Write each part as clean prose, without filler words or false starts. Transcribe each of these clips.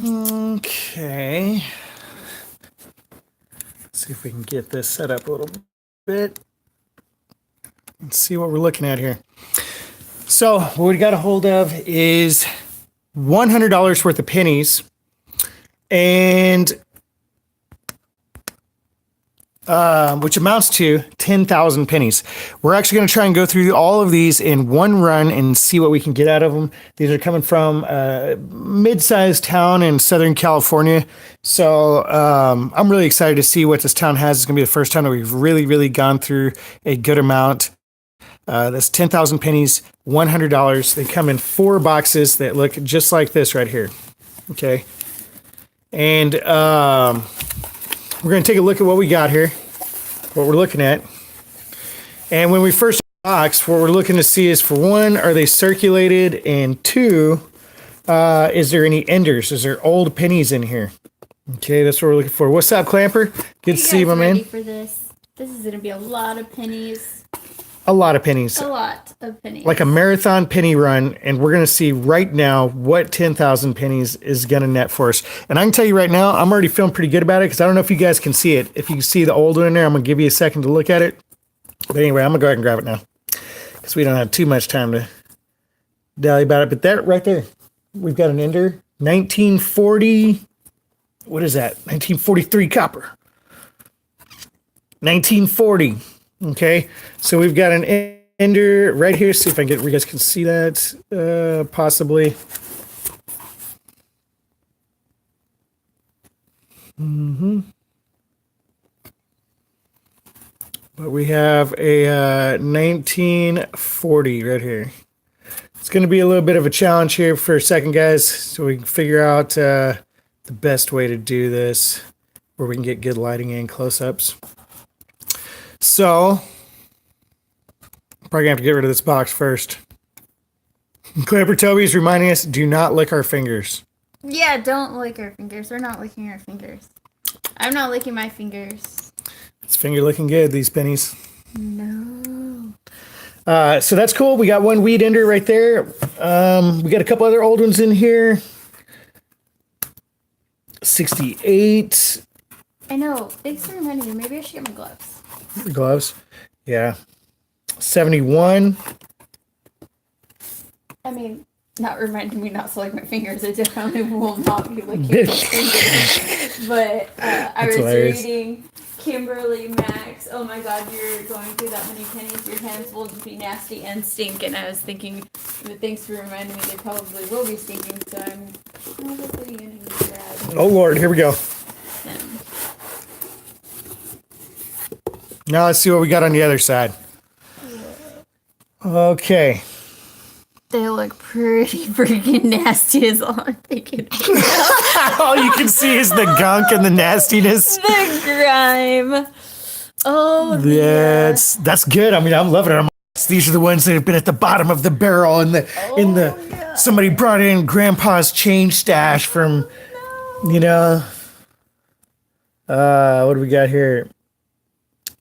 Okay. Let's see if we can get this set up a little bit. Let's see what we're looking at here. So what we got a hold of is $100 worth of pennies, and which amounts to 10,000 pennies. We're actually going to try and go through all of these in one run and see what we can get out of them. These are coming from a mid-sized town in Southern California. So I'm really excited to see what this town has. It's going to be the first time that we've really gone through a good amount. That's 10,000 pennies, $100. They come in 4 boxes that look just like this right here. Okay. And we're going to take a look at what we got here, what we're looking at. And when we first box, what we're looking to see is, for one, are they circulated? And 2, is there any enders? Is there old pennies in here? Okay, that's what we're looking for. What's up, Clamper? Good to see you, my man. For this is going to be a lot of pennies. A lot of pennies. A lot of pennies. Like a marathon penny run, and we're going to see right now what 10,000 pennies is going to net for us. And I can tell you right now, I'm already feeling pretty good about it, because I don't know if you guys can see it. If you can see the old one in there, I'm going to give you a second to look at it. But anyway, I'm going to go ahead and grab it now, because we don't have too much time to dally about it. But that right there, we've got an ender, 1940, what is that? 1943 copper. 1940. Okay, so we've got an ender right here. See if I can get, you guys can see that, possibly. But we have a 1940 right here. It's going to be a little bit of a challenge here for a second, guys, so we can figure out the best way to do this, where we can get good lighting and close-ups. So, probably gonna have to get rid of this box first. Clamper Toby's reminding us, do not lick our fingers. Yeah, don't lick our fingers. We're not licking our fingers. I'm not licking my fingers. It's finger looking good, these pennies. No. So that's cool. We got one weed ender right there. We got a couple other old ones in here. 68. I know. Thanks for reminding me. Maybe I should get my gloves. Gloves. Yeah. 71. I mean, not reminding me not to lick my fingers. I definitely will not be licking my fingers. But I was reading Kimberly Max. Oh my God, you're going through that many pennies. Your hands will be nasty and stink. And I was thinking, but thanks for reminding me, they probably will be stinking. So I'm probably going to grab. Oh Lord, here we go. Them. Now let's see what we got on the other side. Okay. They look pretty freaking nasty as all I'm thinking. All you can see is the gunk and the nastiness. The grime. Oh, yeah. That's good. I mean, I'm loving it. These are the ones that have been at the bottom of the barrel, and somebody brought in Grandpa's change stash from, what do we got here?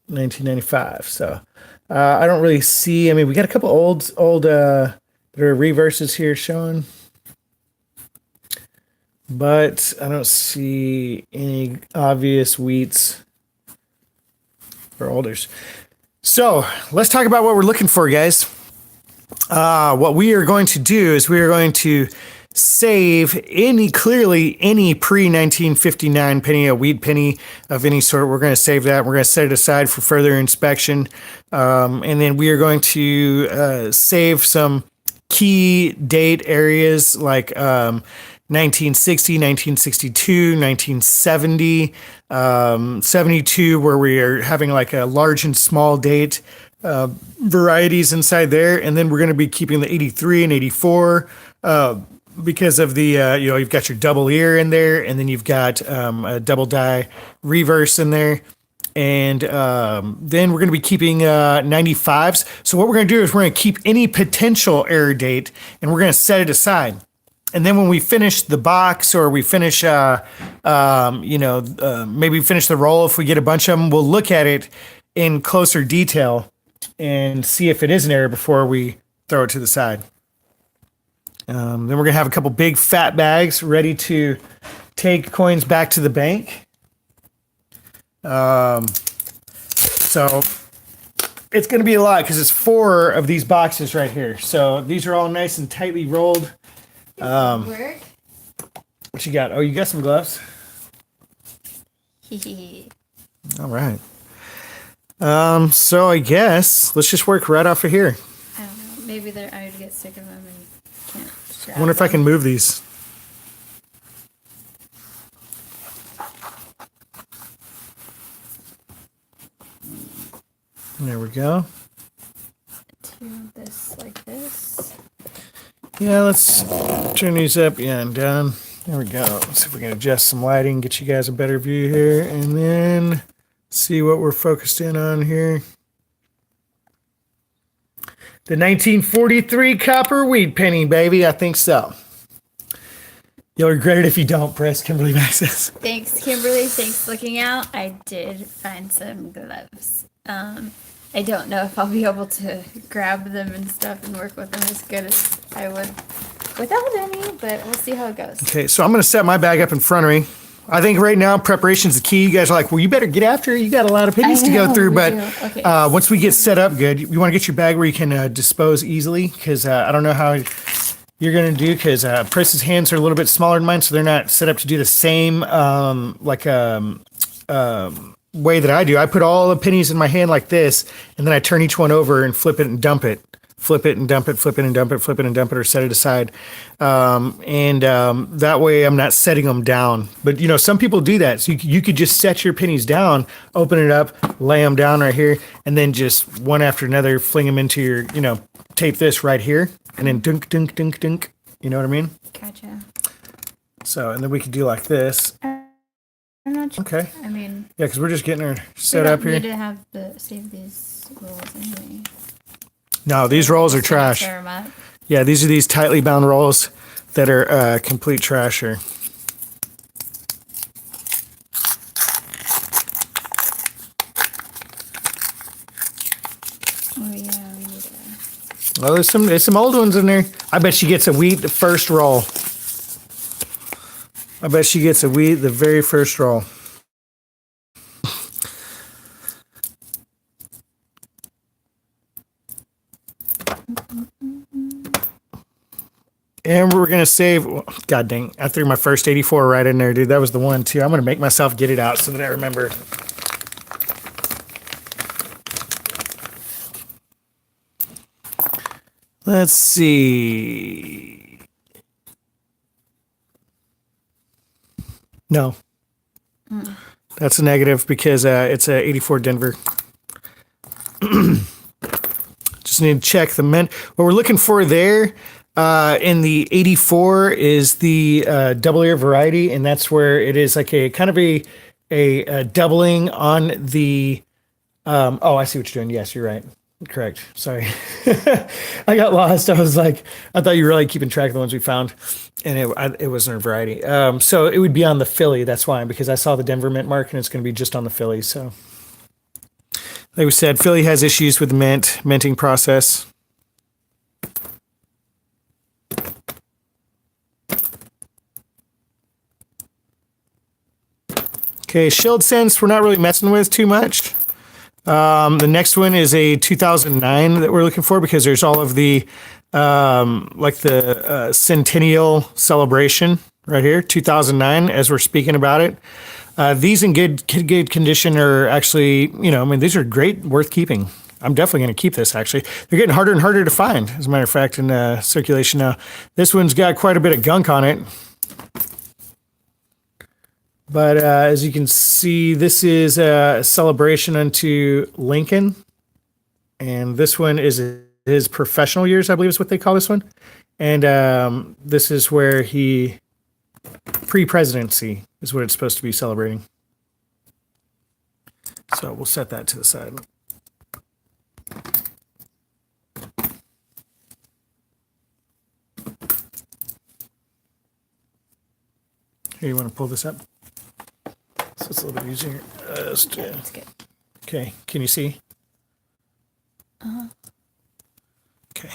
1995. So I don't really see. I mean, we got a couple old there are reverses here showing, but I don't see any obvious wheats or olders. So let's talk about what we're looking for, guys. What we are going to do is we are going to save any pre-1959 penny, a weed penny of any sort. We're going to save that. We're going to set it aside for further inspection. And then we are going to save some key date areas like 1960, 1962, 1970, 72, where we are having like a large and small date varieties inside there. And then we're going to be keeping the 83 and 84 because of the, you've got your double ear in there, and then you've got a double die reverse in there. And then we're going to be keeping 95s. So what we're going to do is we're going to keep any potential error date, and we're going to set it aside. And then when we finish the box, or we finish, maybe finish the roll, if we get a bunch of them, we'll look at it in closer detail and see if it is an error before we throw it to the side. Then we're going to have a couple big fat bags ready to take coins back to the bank. So it's going to be a lot because it's 4 of these boxes right here. So these are all nice and tightly rolled. Work. What you got? Oh, you got some gloves? All right. So I guess let's just work right off of here. I don't know. Maybe I would get sick of them and can't. I wonder if I can move these. There we go. Do this like this. Yeah, let's turn these up, yeah, and down. There we go. Let's see if we can adjust some lighting, get you guys a better view here, and then see what we're focused in on here. The 1943 copper wheat penny, baby. I think so. You'll regret it if you don't, press Kimberly Maxis. Thanks, Kimberly. Thanks for looking out. I did find some gloves. I don't know if I'll be able to grab them and stuff and work with them as good as I would without any, but we'll see how it goes. Okay, so I'm going to set my bag up in front of me. I think right now preparation's the key. You guys are like, well, you better get after it. You got a lot of pennies to go through. But okay. Once we get set up good, you want to get your bag where you can dispose easily because I don't know how you're going to do because Price's hands are a little bit smaller than mine, so they're not set up to do the same way that I do. I put all the pennies in my hand like this, and then I turn each one over and flip it and dump it. Flip it and dump it, flip it and dump it, flip it and dump it, or set it aside. That way I'm not setting them down. But, you know, some people do that. So you could just set your pennies down, open it up, lay them down right here, and then just one after another fling them into your, you know, tape this right here, and then dunk, dunk, dunk, dunk. You know what I mean? Gotcha. So, and then we could do like this. I'm not sure. Okay. I mean, yeah, because we're just getting her set up here. We don't need to save these rolls anyway. No, these rolls are trash. Tear 'em up. Yeah, these are these tightly bound rolls that are complete trash here. Oh yeah, we need to. Well, there's some old ones in there. I bet she gets a wheat the first roll. I bet she gets a wheat the very first roll. And we're going to save, God dang, I threw my first 84 right in there, dude. That was the one, too. I'm going to make myself get it out so that I remember. Let's see. No. That's a negative because it's a 84 Denver. Just need to check the mint. What we're looking for there in the 84 is the double ear variety, and that's where it is like a kind of a doubling on the. Oh, I see what you're doing. Yes, you're right. Correct. Sorry. I got lost. I was like, I thought you were like keeping track of the ones we found, and it wasn't a variety. So it would be on the Philly. That's why, because I saw the Denver mint mark, and it's going to be just on the Philly. So, like we said, Philly has issues with the minting process. Okay, Shield Sense, we're not really messing with too much. The next one is a 2009 that we're looking for because there's all of the like the centennial celebration right here, 2009, as we're speaking about it. These in good condition are actually, you know, I mean, these are great, worth keeping. I'm definitely going to keep this, actually. They're getting harder and harder to find, as a matter of fact, in circulation now. This one's got quite a bit of gunk on it. But as you can see, this is a celebration unto Lincoln. And this one is his professional years, I believe is what they call this one. And this is where he, pre-presidency is what it's supposed to be celebrating. So we'll set that to the side. Here, you want to pull this up? So it's a little bit easier. That's good. Okay, can you see? Uh-huh. Okay.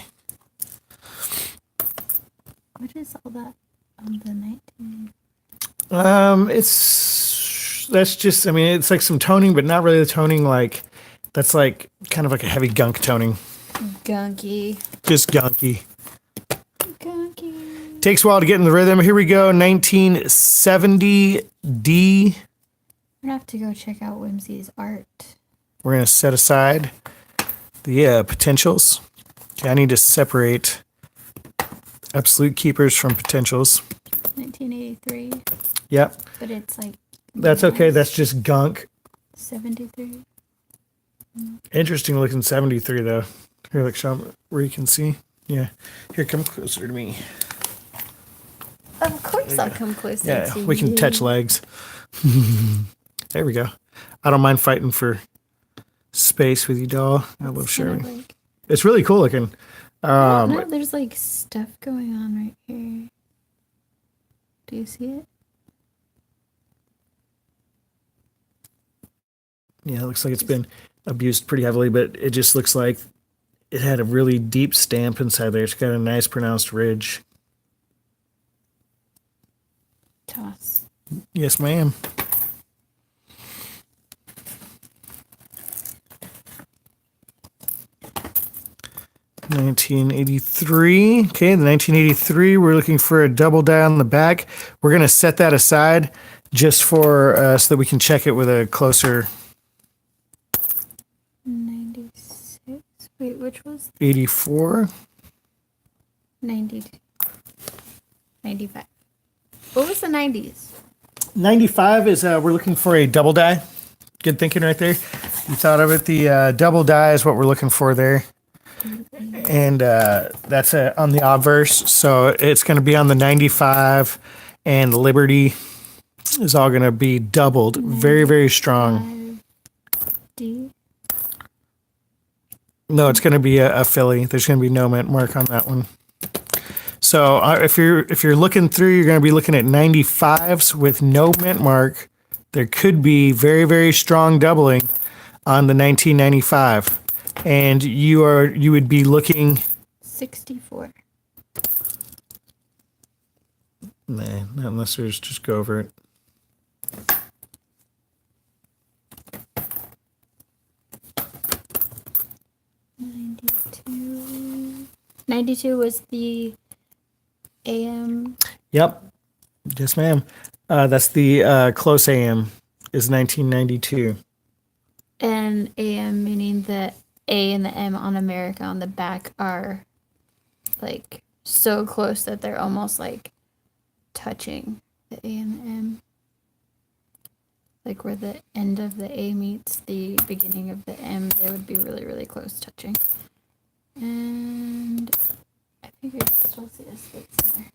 What is all that on the 19? That's just, I mean, it's like some toning, but not really the toning. Like, that's like kind of like a heavy gunk toning. Gunky. Just gunky. Gunky. Takes a while to get in the rhythm. Here we go. 1970D. We're gonna have to go check out Whimsy's art. We're going to set aside the potentials. Okay, I need to separate absolute keepers from potentials. 1983. Yep. But it's like. That's okay. That's just gunk. 73. Interesting looking 73 though. Here, look, show 'em where you can see. Yeah. Here, come closer to me. Of course I'll come closer Yeah, to we can you. touch legs. There we go. I don't mind fighting for space with you, doll. I love It's sharing. kind of like, It's really cool looking. no, there's like stuff going on right here. Do you see it? Yeah, it looks like it's been abused pretty heavily, but it just looks like it had a really deep stamp inside there. It's got a nice pronounced ridge. Toss. Yes, ma'am. $1983. Okay, the 1983. We're looking for a double die on the back. We're gonna set that aside just for so that we can check it with a closer 96. Wait, which was 84. 92? 95. What was the 90s? 95 is we're looking for a double die. Good thinking right there. You thought of it. The double die is what we're looking for there. And that's on the obverse. So it's going to be on the 95, and Liberty is all going to be doubled. Very, very strong. D. No, it's going to be a Philly. There's going to be no mint mark on that one. So if you're looking through, you're going to be looking at 95s with no mint mark. There could be very, very strong doubling on the 1995. And you would be looking 64. Nah, not unless there's just go over it. '92 was the AM. Yep. Yes, ma'am. That's the close AM is 1992. And AM meaning the A and the M on America on the back are like so close that they're almost like touching the A and the M. Like where the end of the A meets the beginning of the M, they would be really, really close touching. And I think I can still see a space there.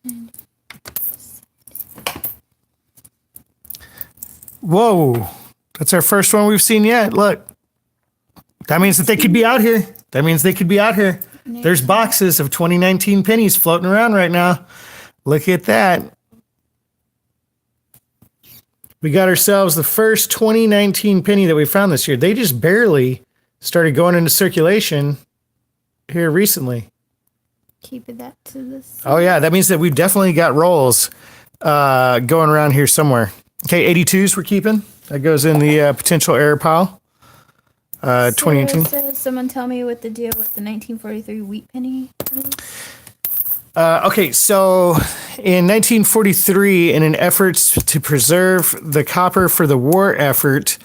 And Whoa. That's our first one we've seen yet. Look. That means that they could be out here. That means they could be out here. There's boxes of 2019 pennies floating around right now. Look at that. We got ourselves the first 2019 penny that we found this year. They just barely started going into circulation here recently. keep it that to the side. Oh, yeah. That means that we've definitely got rolls going around here somewhere. Okay, 82s we're keeping. That goes in the potential error pile. 2018. Says, someone tell me what the deal with the 1943 wheat penny is. Okay, so in 1943, in an effort to preserve the copper for the war effort,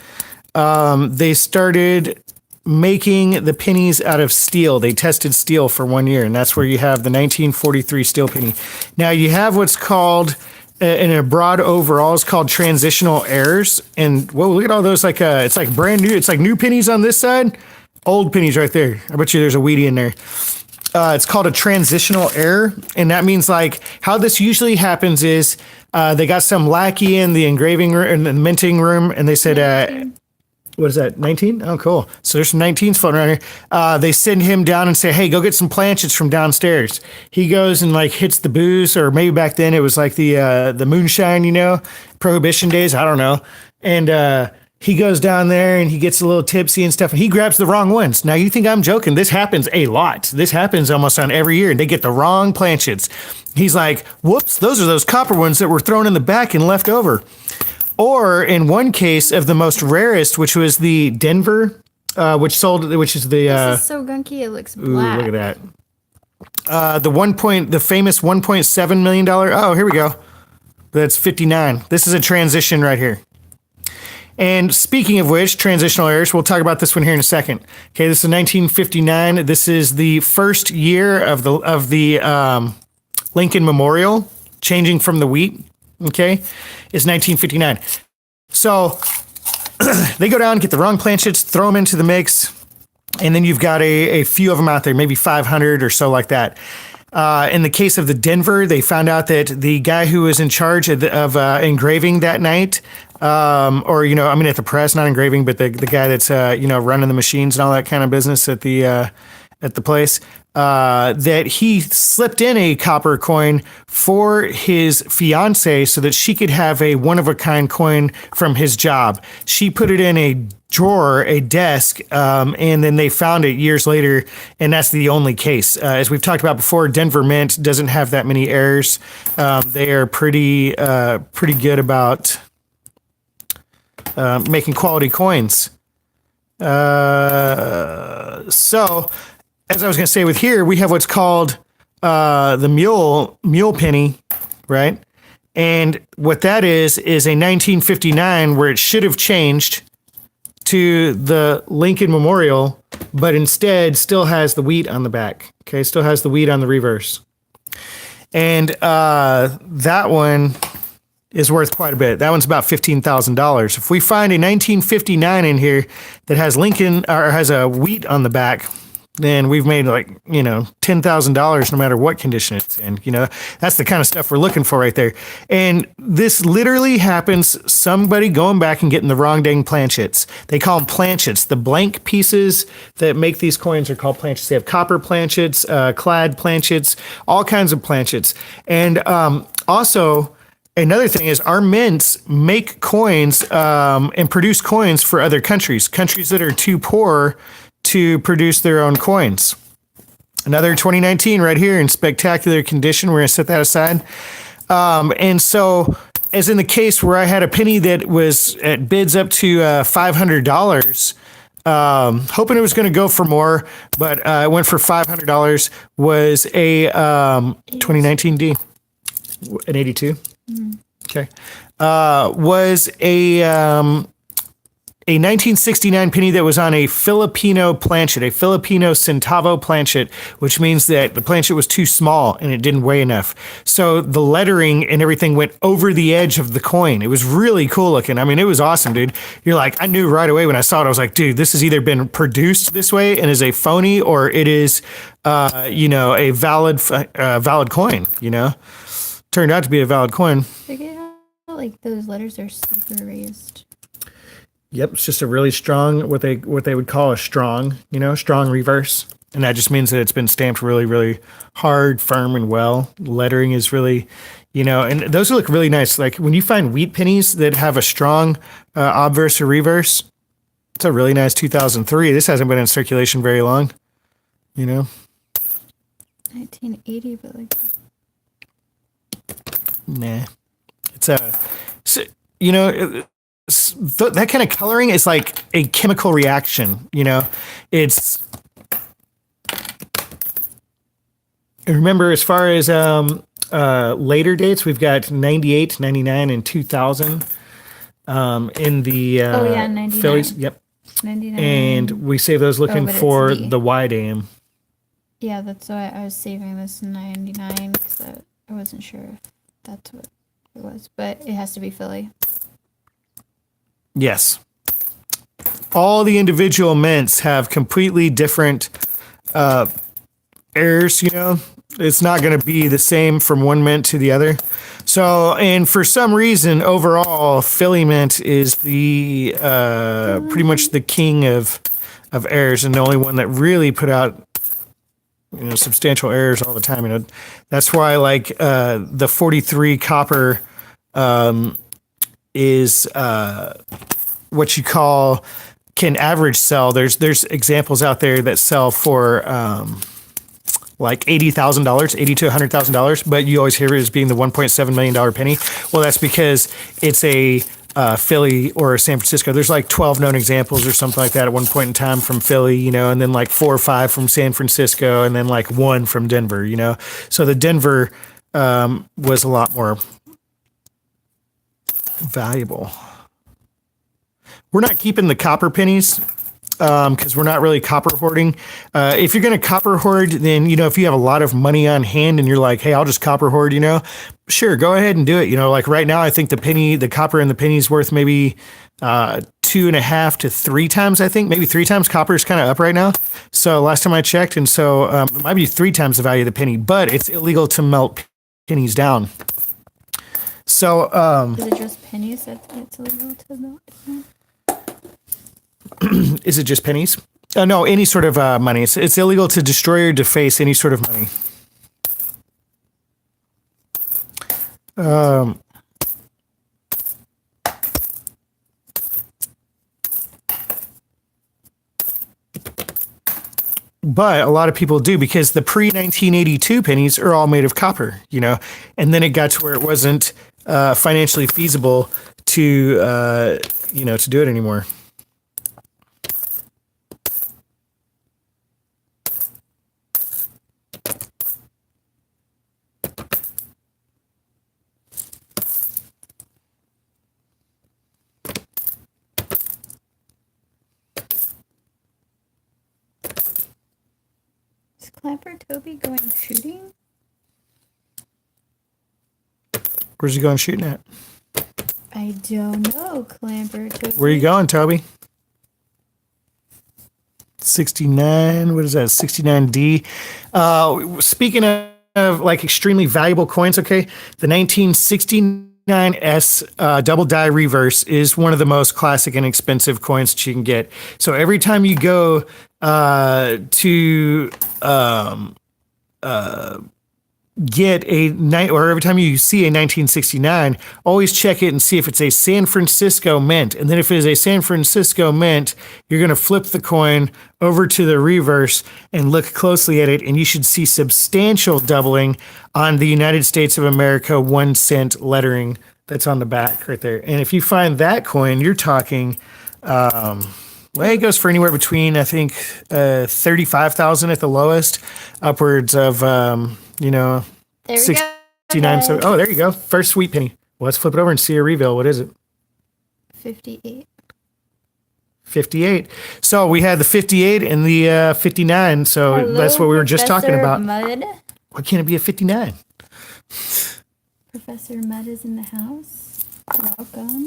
they started making the pennies out of steel. They tested steel for 1 year, and that's where you have the 1943 steel penny. Now, you have what's called, in a broad overall, it's called transitional errors. And, whoa, look at all those, like, it's like brand new. It's like new pennies on this side, old pennies right there. I bet you there's a Wheatie in there. It's called a transitional error, and that means like how this usually happens is they got some lackey in the engraving room, in the minting room, and they said, what is that, 19? Oh, cool. So there's some 19s floating around here. They send him down and say, hey, go get some planchets from downstairs. He goes and like hits the booze, or maybe back then it was like the moonshine, you know, Prohibition days. I don't know. And he goes down there and he gets a little tipsy and stuff, and he grabs the wrong ones. Now, you think I'm joking. This happens a lot. This happens almost on every year, and they get the wrong planchets. He's like, whoops, those are those copper ones that were thrown in the back and left over. Or in one case of the most rarest, which was the Denver, which is the... This is so gunky, it looks black. Ooh, look at that. The famous $1.7 million. Oh, here we go. That's 59. This is a transition right here. And speaking of which, transitional errors, we'll talk about this one here in a second. Okay, this is 1959. This is the first year of the Lincoln Memorial, changing from the wheat. Okay, is 1959. So they go down, get the wrong planchets, throw them into the mix, and then you've got a few of them out there, maybe 500 or so like that. In the case of the Denver, they found out that the guy who was in charge of engraving that night, at the press, not engraving, but the guy that's running the machines and all that kind of business at the place, that he slipped in a copper coin for his fiance so that she could have a one-of-a-kind coin from his job. She put it in a drawer, a desk, and then they found it years later, and that's the only case. As we've talked about before, Denver Mint doesn't have that many errors. They are pretty good about making quality coins. So, as I was going to say, with here we have what's called the mule penny, right? And what that is a 1959 where it should have changed to the Lincoln Memorial, but instead still has the wheat on the back. Okay, still has the wheat on the reverse. And that one is worth quite a bit. That one's about $15,000. If we find a 1959 in here that has Lincoln or has a wheat on the back, then we've made $10,000 no matter what condition it's in. That's the kind of stuff we're looking for right there. And this literally happens, somebody going back and getting the wrong dang planchets. They call them planchets. The blank pieces that make these coins are called planchets. They have copper planchets, clad planchets, all kinds of planchets. And also, another thing is our mints make coins and produce coins for other countries that are too poor to produce their own coins. Another 2019 right here in spectacular condition. We're going to set that aside. And so, as in the case where I had a penny that was at bids up to $500, hoping it was going to go for more, but it went for $500, was a 2019 D, an 82. Mm-hmm. Okay. Was a 1969 penny that was on a Filipino planchet, a Filipino centavo planchet, which means that the planchet was too small and it didn't weigh enough. So the lettering and everything went over the edge of the coin. It was really cool looking. I mean, it was awesome, dude. You're like, I knew right away when I saw it, I was like, dude, this has either been produced this way and is a phony, or it is, a valid coin, Turned out to be a valid coin. Forget how, those letters are super raised. Yep, it's just a really strong, what they would call a strong reverse. And that just means that it's been stamped really, really hard, firm, and well. Lettering is really, and those look really nice. Like when you find wheat pennies that have a strong obverse or reverse, it's a really nice 2003. This hasn't been in circulation very long, 1980, but nah. It's that kind of coloring is like a chemical reaction, it's, remember, as far as later dates, we've got 98, 99, and 2000 in the 99. Phillies. Yep. 99. And we save those looking for the wide aim. Yeah, that's why I was saving this 99, because I wasn't sure if that's what it was, but it has to be Philly. Yes. All the individual mints have completely different errors, It's not going to be the same from one mint to the other. So, and for some reason, overall, Philly mint is the pretty much the king of errors, and the only one that really put out substantial errors all the time. That's why the 43 copper is what you call can average sell. There's examples out there that sell for like $80,000, $80 to $100,000, but you always hear it as being the $1.7 million penny. Well, that's because it's a Philly or San Francisco. There's like 12 known examples or something like that at one point in time from Philly, you know, and then like 4 or 5 from San Francisco, and then like 1 from Denver, you know. So the Denver was a lot more valuable. We're not keeping the copper pennies because we're not really copper hoarding. If you're going to copper hoard, then, you know, if you have a lot of money on hand and you're like, hey, I'll just copper hoard, you know, sure, go ahead and do it. You know, like right now, I think the copper in the penny is worth maybe 2.5 to 3 times, I think. Maybe 3 times. Copper is kind of up right now. So last time I checked. And so it might be 3 times the value of the penny, but it's illegal to melt pennies down. So is it just pennies that it's illegal to melt? Is it just pennies? No, any sort of money. It's illegal to destroy or deface any sort of money. But a lot of people do because the pre-1982 pennies are all made of copper, you know, and then it got to where it wasn't financially feasible to, you know, to do it anymore. Is Clapper Toby going shooting? Where's he going shooting at? I don't know, Clapper Toby. Where you going, Toby? 69. What is that? 69D. Speaking of like extremely valuable coins, okay, the 1969S double die reverse is one of the most classic and expensive coins that you can get. So every time you go to get or every time you see a 1969, always check it and see if it's a San Francisco mint. And then if it is a San Francisco mint, you're going to flip the coin over to the reverse and look closely at it, and you should see substantial doubling on the United States of America 1 cent lettering that's on the back right there. And if you find that coin, you're talking well, it goes for anywhere between, I think, 35,000 at the lowest, upwards of, you know, 69. So, oh, there you go. First sweet penny. Well, let's flip it over and see a reveal. What is it? 58. 58. So we had the 58 and the 59. So Hello, that's what we were just talking Professor about. Mudd. Why can't it be a 59? Professor Mudd is in the house. Welcome.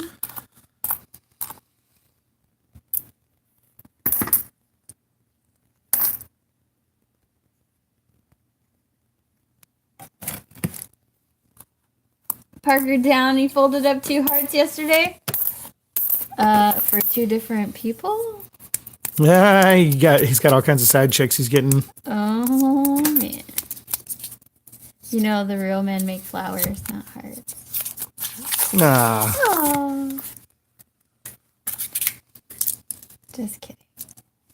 Parker Downey folded up 2 hearts yesterday. For 2 different people. Yeah, he's got all kinds of side chicks he's getting. Oh man. You know the real men make flowers, not hearts. Nah. Oh. Just kidding.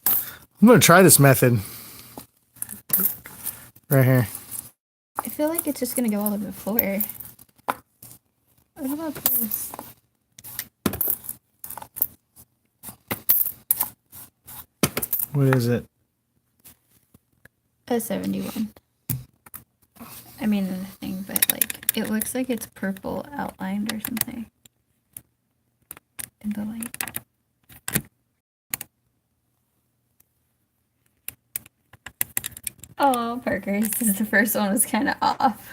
I'm gonna try this method. Right here. I feel like it's just gonna go all over the floor. What about this? What is it? A 71. I mean, the thing, but like, it looks like it's purple outlined or something. In the light. Oh, Parker, the first one was kind of off.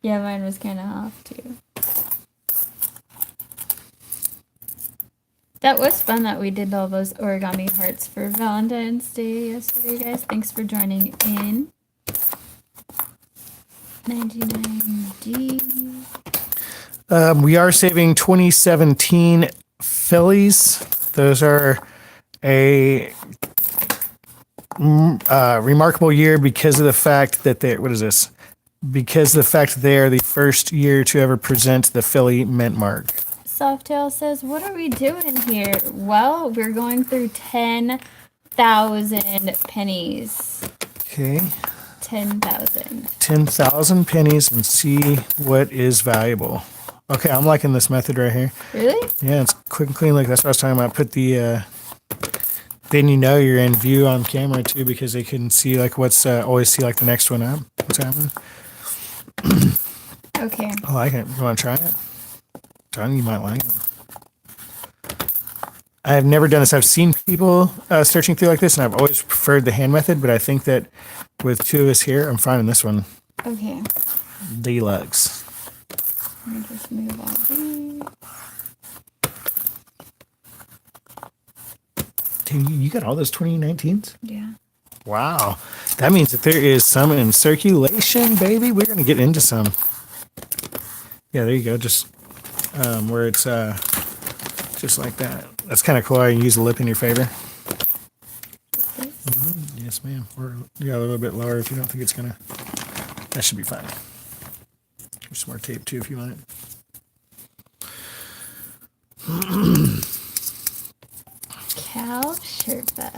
Yeah, mine was kind of off too. That was fun that we did all those origami hearts for Valentine's Day yesterday, guys. Thanks for joining in. 99D. We are saving 2017 Phillies. Those are a remarkable year because of the fact that what is this? Because of the fact that they are the first year to ever present the Philly mint mark. Softail says, what are we doing here? Well, we're going through 10,000 pennies. Okay. 10,000. 10,000 pennies and see what is valuable. Okay, I'm liking this method right here. Really? Yeah, it's quick and clean. Like that's what I was talking about. Put the then you know you're in view on camera too, because they can see like what's always see like the next one up. What's happening? Okay. I like it. You want to try it? John, you might like it. I've never done this. I've seen people searching through like this, and I've always preferred the hand method. But I think that with two of us here, I'm finding this one Okay. deluxe. Let me just move all these. Dude, you got all those 2019s? Yeah. Wow. That means that there is some in circulation, baby. We're going to get into some. Yeah, there you go. Just where it's just like that. That's kind of cool. I can use the lip in your favor. Mm-hmm. Yes, ma'am. Or yeah, a little bit lower if you don't think it's going to. That should be fine. There's some more tape too if you want it. Cal Sherpa.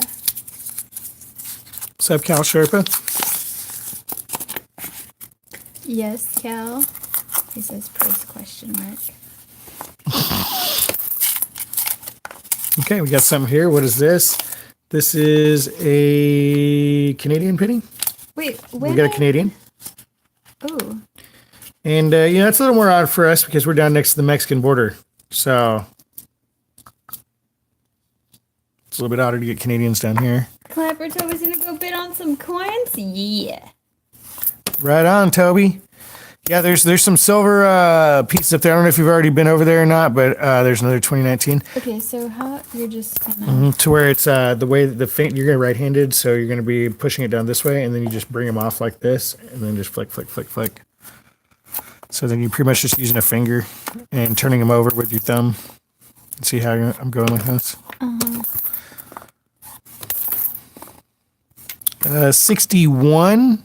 What's up, Cal Sherpa? Yes, Cal. He says price question mark. Okay, we got something here. What is this? This is a Canadian penny. Wait, we got a Canadian. Oh. And, you know, it's a little more odd for us because we're down next to the Mexican border. So it's a little bit odder to get Canadians down here. Clapper Toby's gonna go bid on some coins? Yeah. Right on, Toby. Yeah, there's some silver pieces up there. I don't know if you've already been over there or not, but there's another 2019. Okay, so how you're just gonna to where it's the way that you're gonna right-handed, so you're gonna be pushing it down this way, and then you just bring them off like this, and then just flick, flick, flick, flick. So then you're pretty much just using a finger and turning them over with your thumb. See how I'm going with this? 61.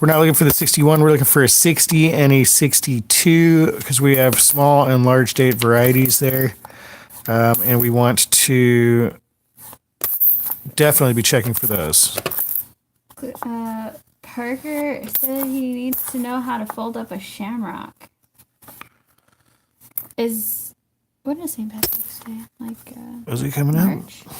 We're not looking for the 61. We're looking for a 60 and a 62 because we have small and large date varieties there. And we want to definitely be checking for those. Parker said he needs to know how to fold up a shamrock. When is St. Patrick's Day? Is it coming March? out?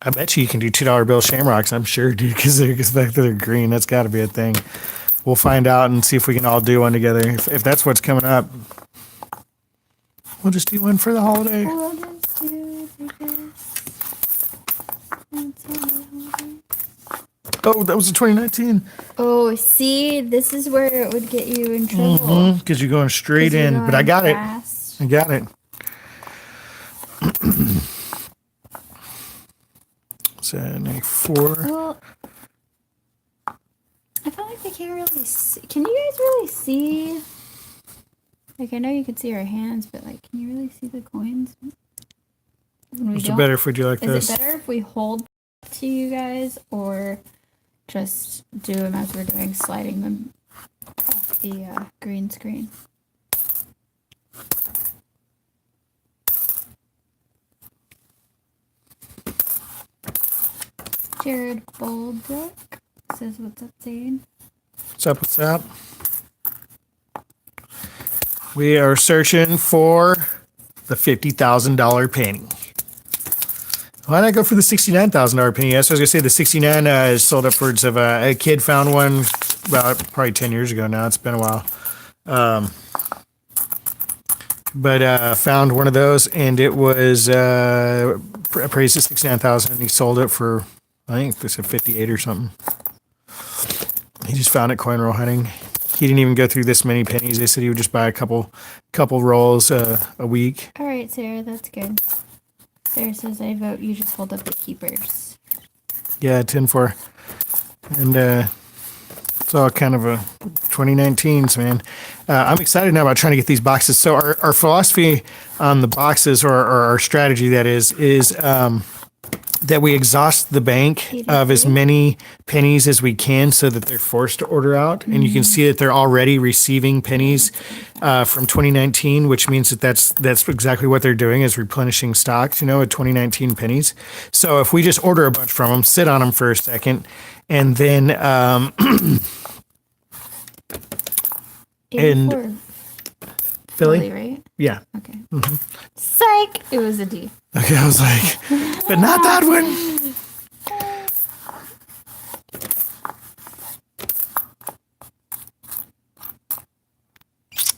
I bet you can do $2 bill shamrocks. I'm sure, dude, because they're green. That's got to be a thing. We'll find out and see if we can all do one together. If that's what's coming up, we'll just do one for the holiday. We'll just do Oh, that was a 2019. Oh, see, this is where it would get you in trouble. Because you're going straight in. But I got fast. it. I got it. It's a 4. Well, I feel like they can't really see. Can you guys really see? Like, I know you can see our hands, but, like, can you really see the coins? Is it better if we do like this? Is it better if we hold to you guys, or just do them as we're doing, sliding them off the green screen? Jared Boldrook says, what's up, Zane? What's up? What's up? We are searching for the $50,000 penny. Why not go for the $69,000 penny? Yes, I was going to say the 69 is sold upwards of a kid found one about probably 10 years ago now. It's been a while. But found one of those, and it was appraised at $69,000, and he sold it for, I think it's a 58 or something. He just found it coin roll hunting. He didn't even go through this many pennies. They said he would just buy a couple rolls a week. All right, Sarah, that's good. Sarah says, I vote you just hold up the keepers. Yeah, 10-4. And it's all kind of a 2019s, man. I'm excited now about trying to get these boxes. So our philosophy on the boxes, or our strategy, that is that we exhaust the bank of as many pennies as we can so that they're forced to order out. And you can see that they're already receiving pennies from 2019, which means that that's exactly what they're doing, is replenishing stocks, at 2019 pennies. So if we just order a bunch from them, sit on them for a second, and then and Philly, right? Yeah. Okay. Psych! It was a D. Okay, I was like, but not that one.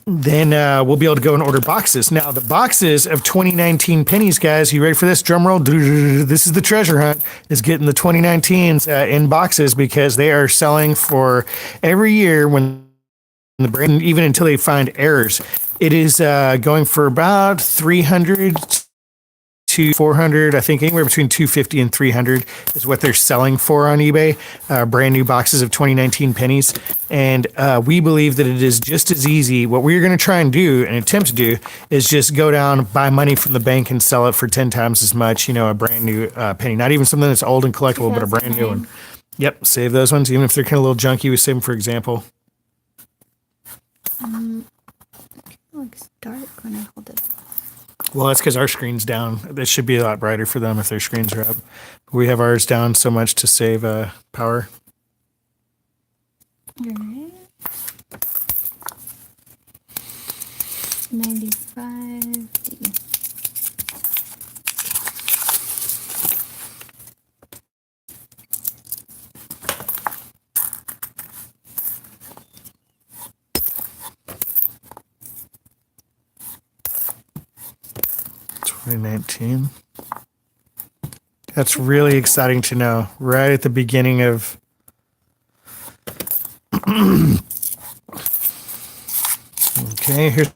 Then we'll be able to go and order boxes. Now, the boxes of 2019 pennies, guys, you ready for this? Drum roll. This is the treasure hunt, is getting the 2019s in boxes, because they are selling for every year when the brand, even until they find errors. It is going for about 300 to 400, I think anywhere between 250 and 300 is what they're selling for on eBay. Brand new boxes of 2019 pennies. And we believe that it is just as easy. What we're going to try and do and attempt to do is just go down, buy money from the bank and sell it for 10 times as much, a brand new penny. Not even something that's old and collectible, but a brand new one. Yep, save those ones. Even if they're kind of a little junky, we save them for example. It looks dark when I hold it. Well, that's because our screen's down. It should be a lot brighter for them if their screens are up. We have ours down so much to save power. All right. 95D. That's really exciting to know. Right at the beginning of okay, here's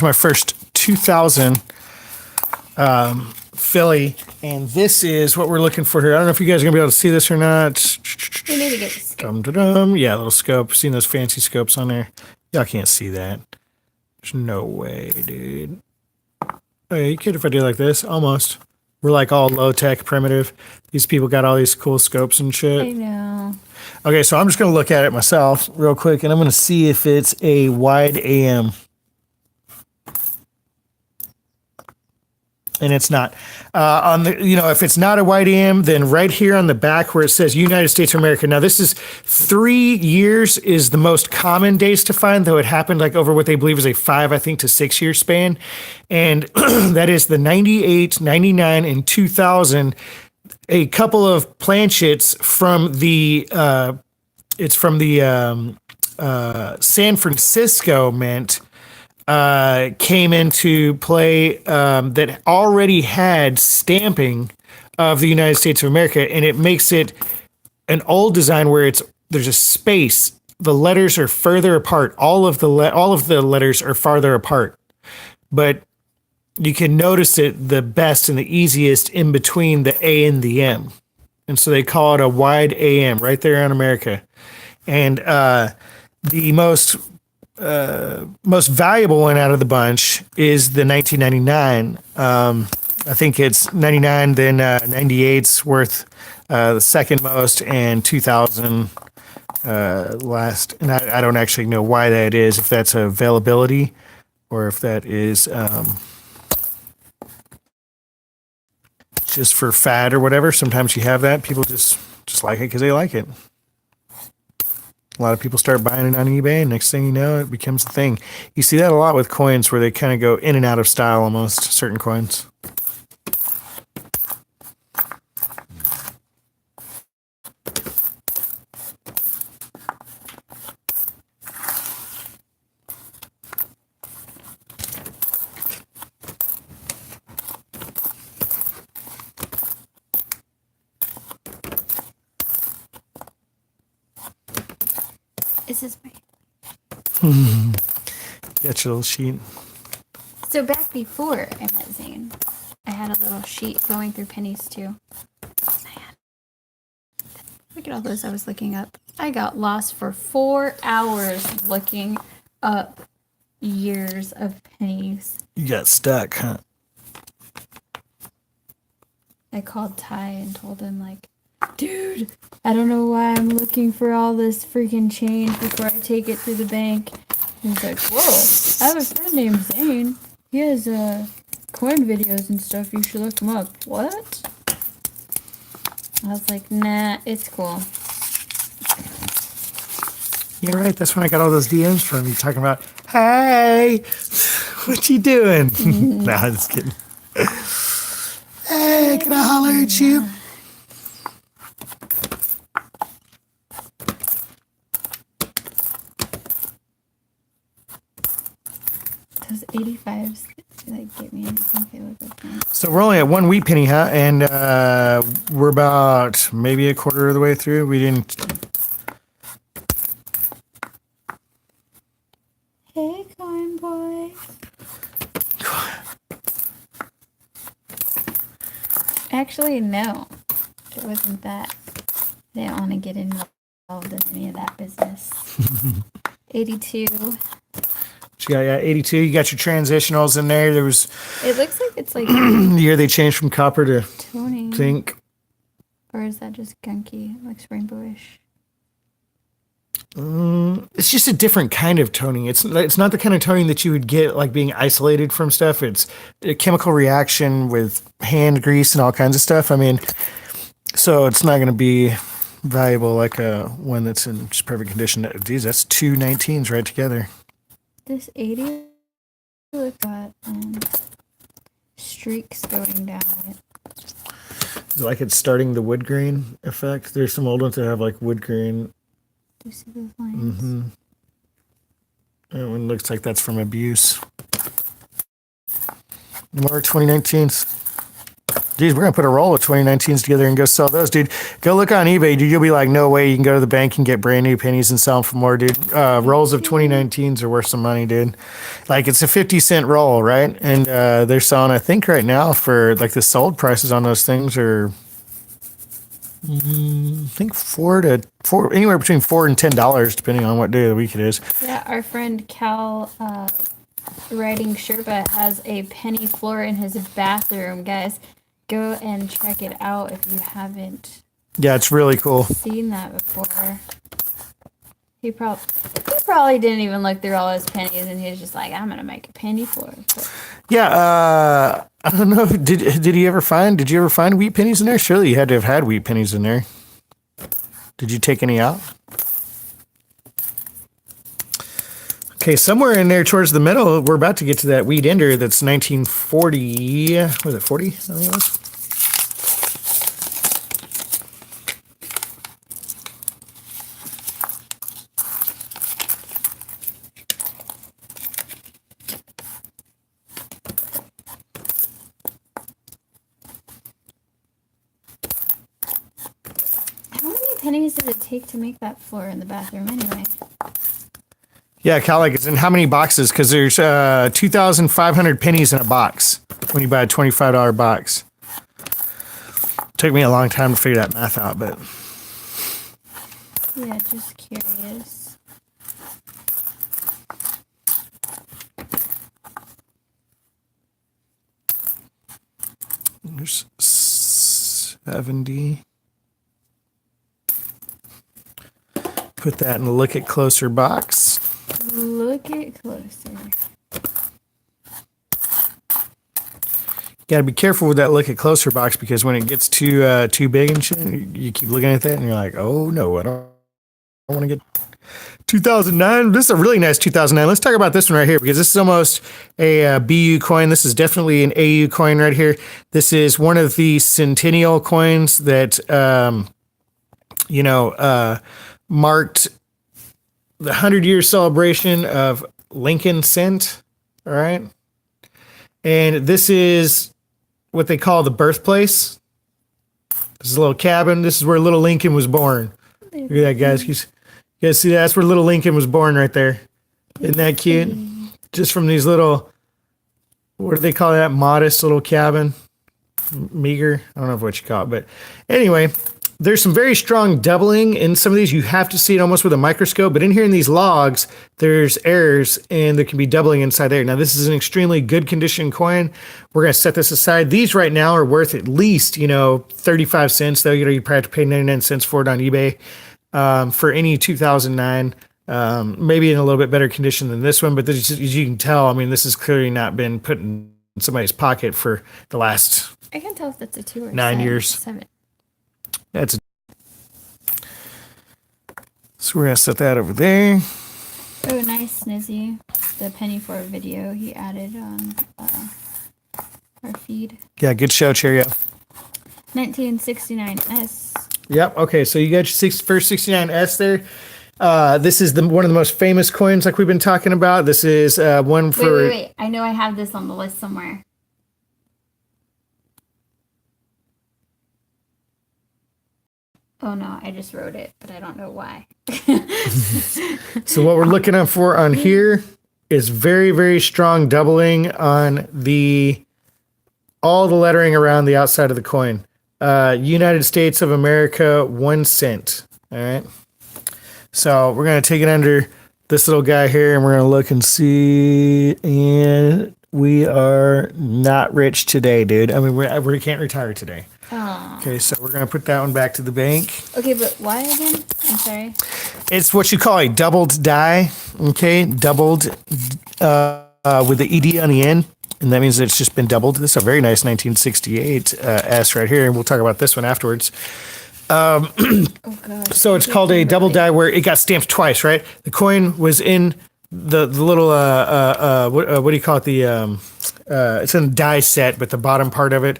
my first 2000 Philly, and this is what we're looking for here. I don't know if you guys are gonna be able to see this or not. We need to get the scope. Yeah, little scope. Seen those fancy scopes on there? Y'all can't see that. There's no way, dude. Oh, yeah, you could if I do like this. Almost. We're like all low tech, primitive. These people got all these cool scopes and shit. I know. Okay, so I'm just going to look at it myself real quick, and I'm going to see if it's a wide AM. And it's not. On the, if it's not a wide AM, then right here on the back where it says United States of America. Now, this is 3 years is the most common dates to find, though it happened like over what they believe is a 5, I think, to 6 year span. And that is the 98, 99, and 2000. A couple of planchets from the, San Francisco Mint came into play that already had stamping of the United States of America, and it makes it an old design where there's a space. The letters are further apart. All of the letters are farther apart, but you can notice it the best and the easiest in between the A and the M, and so they call it a wide AM right there on America. And the most valuable one out of the bunch is the 1999. I think it's 99, then 98's worth the second most, and 2000 last. And I don't actually know why that is, if that's availability or if that is just for fad or whatever. Sometimes you have that. People just like it because they like it. A lot of people start buying it on eBay, and next thing you know, it becomes a thing. You see that a lot with coins where they kind of go in and out of style almost, certain coins. This is my. Got your little sheet. So back before I met Zane, I had a little sheet going through pennies too. Man, look at all those I was looking up. I got lost for 4 hours looking up years of pennies. You got stuck, huh? I called Ty and told him, like, dude, I don't know why I'm looking for all this freaking change before I take it to the bank. And he's like, whoa, I have a friend named Zane. He has coin videos and stuff. You should look him up. What? I was like, nah, it's cool. You're right. That's when I got all those DMs from you talking about, hey, what you doing? Nah, I'm just kidding. Hey, can I holler at you? Those 85s, like, get me. I think they look okay. So we're only at 1 wheat penny, huh? And we're about maybe a quarter of the way through. We didn't. Hey, coin boy. Actually, no. It wasn't that. They didn't want to get involved in any of that business. 82. So you got 82. You got your transitionals in there. There was It looks like it's like the year they changed from copper to toning. zinc. Or is that just gunky? It looks rainbowish. It's just a different kind of toning. It's not the kind of toning that you would get like being isolated from stuff. It's a chemical reaction with hand grease and all kinds of stuff. I mean, so it's not going to be valuable like a one that's in just perfect condition. Geez, that's 2 19s right together. This 80 look got streaks going down it. Is it like it's starting the wood grain effect? There's some old ones that have like wood grain. Do you see those lines? Mm-hmm. That one looks like that's from abuse. More 2019s. Geez, we're going to put a roll of 2019s together and go sell those, dude. Go look on eBay, dude. You'll be like, no way. You can go to the bank and get brand new pennies and sell them for more, dude. Rolls of 2019s are worth some money, dude. Like, it's a 50-cent roll, right? And they're selling, I think, right now for, like, the sold prices on those things are, I think, anywhere between $4 and $10, depending on what day of the week it is. Yeah, our friend Cal Riding Sherpa has a penny floor in his bathroom, guys. Go and check it out if you haven't. Yeah, it's really cool. Seen that before. He probably didn't even look through all his pennies, and he was just like, "I'm gonna make a penny floor." But yeah, I don't know. Did you ever find wheat pennies in there? Surely you had to have had wheat pennies in there. Did you take any out? Okay, somewhere in there towards the middle, we're about to get to that wheat ender that's 1940. Was it 40? I think it was. how many pennies did it take to make that floor in the bathroom anyway? Yeah, Calic is in how many boxes? Because there's 2,500 pennies in a box when you buy a $25 box. Took me a long time to figure that math out, but Yeah, just curious. there's 70. Put that in a look at closer box. Look it closer. Got to be careful with that look at closer box because when it gets too big and shit, you keep looking at that and you're like, oh no, I don't want to get 2009. This is a really nice 2009. Let's talk about this one right here because this is almost a BU coin. This is definitely an AU coin right here. This is one of the centennial coins that marked the 100-year celebration of Lincoln Cent. All right. And this is what they call the birthplace. This is a little cabin. This is where little Lincoln was born. Look at that, guys. You guys see that? That's where little Lincoln was born right there. Isn't that cute? Just from these little, what do they call that? Modest little cabin. Meager. I don't know what you call it. But anyway, there's some very strong doubling in some of these. You have to see it almost with a microscope. But in here in these logs, there's errors and there can be doubling inside there. Now, this is an extremely good condition coin. We're going to set this aside. These right now are worth at least, 35 cents, though. You probably have to pay 99 cents for it on eBay for any 2009. Maybe in a little bit better condition than this one. But as you can tell, I mean, this has clearly not been put in somebody's pocket for the last I can tell if that's a 2 or 9 years. 7. That's so we're gonna set that over there. Oh, nice, Snizzy. The penny for video he added on our feed. Yeah, good show, Cheerio. 1969S. Yep. Okay, so you got your first 69S there. This is one of the most famous coins, like we've been talking about. This is one for. Wait! I know I have this on the list somewhere. Oh no, I just wrote it, but I don't know why. So what we're looking up for on here is very, very strong doubling on all the lettering around the outside of the coin. United States of America, 1 cent. All right. So we're going to take it under this little guy here and we're going to look and see. And we are not rich today, dude. I mean, we can't retire today. Aww. Okay, so we're going to put that one back to the bank. Okay, but why again? I'm sorry. It's what you call a doubled die. Okay, doubled with the ED on the end. And that means it's just been doubled. This is a very nice 1968 S right here. And we'll talk about this one afterwards. Oh, God. So it's called a double die where it got stamped twice, right? The coin was in the little, what do you call it? It's in a die set, but the bottom part of it,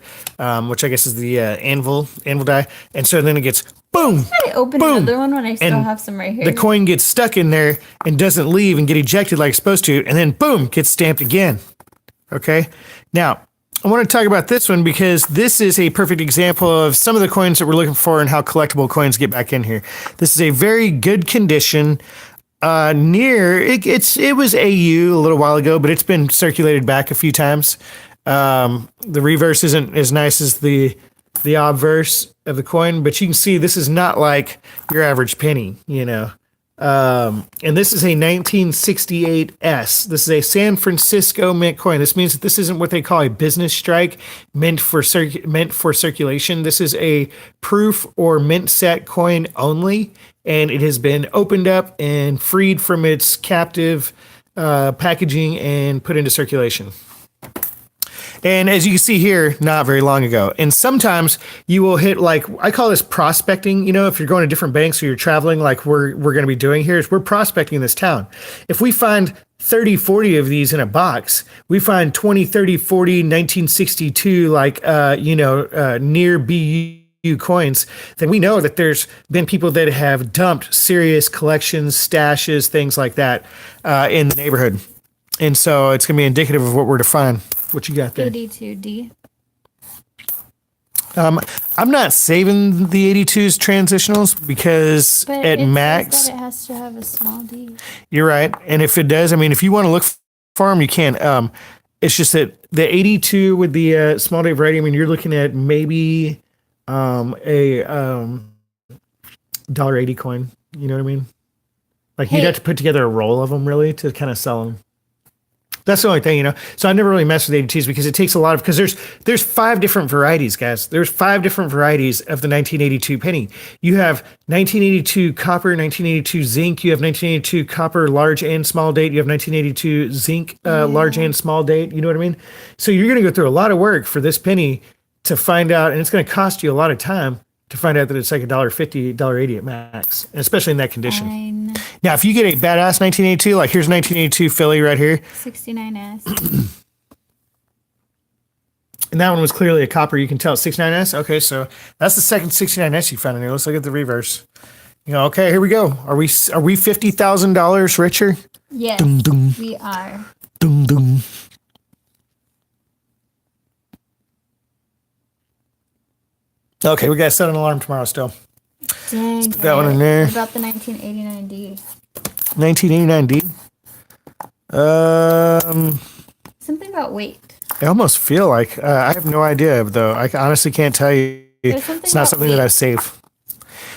which I guess is the anvil die. And so then it gets boom. I open boom, another one when I still and have some right here. the coin gets stuck in there and doesn't leave and get ejected like it's supposed to. And then boom, gets stamped again. Okay. Now, I want to talk about this one because this is a perfect example of some of the coins that we're looking for and how collectible coins get back in here. This is a very good condition. It was AU a little while ago, but it's been circulated back a few times. The reverse isn't as nice as the obverse of the coin, but you can see this is not like your average penny, and this is a 1968S. This is a San Francisco mint coin. This means that this isn't what they call a business strike meant for circulation. This is a proof or mint set coin only, and it has been opened up and freed from its captive packaging and put into circulation. And as you can see here, not very long ago. And sometimes you will hit, like, I call this prospecting. If you're going to different banks or you're traveling like we're going to be doing here, is we're prospecting this town. If we find 30, 40 of these in a box, we find 20, 30, 40, 1962, near BU coins, then we know that there's been people that have dumped serious collections, stashes, things like that in the neighborhood. And so it's going to be indicative of what we're to find. What you got there? 82D. I'm not saving the 82s transitionals because But at it max, says that it has to have a small d. you're right. And if it does, I mean, if you want to look for them, you can. It's just that the 82 with the small d variety, I mean, you're looking at maybe a $1.80 coin. You know what I mean? Like you'd have to put together a roll of them really to kind of sell them. That's the only thing, So I never really messed with 82s because it takes a lot of, because there's 5 different varieties, guys. There's 5 different varieties of the 1982 penny. You have 1982 copper, 1982 zinc. You have 1982 copper large and small date. You have 1982 zinc large and small date. You know what I mean? So you're going to go through a lot of work for this penny to find out, and it's going to cost you a lot of time to find out that it's like $1.50, $1.80 at max, and especially in that condition. Fine. Now, if you get a badass 1982, like here's 1982 Philly right here. 69S. And that one was clearly a copper. You can tell it's 69S. Okay, so that's the second 69S you found in here. Let's look at the reverse. Okay, here we go. Are we $50,000 richer? Yes, dum, dum. we are. Dum, dum. Okay, we got to set an alarm tomorrow still. Dang. Put that one in there. What about the 1989D? 1989D. Something about weight. I almost feel like I have no idea though. I honestly can't tell you. There's something It's not about something weight. that I save.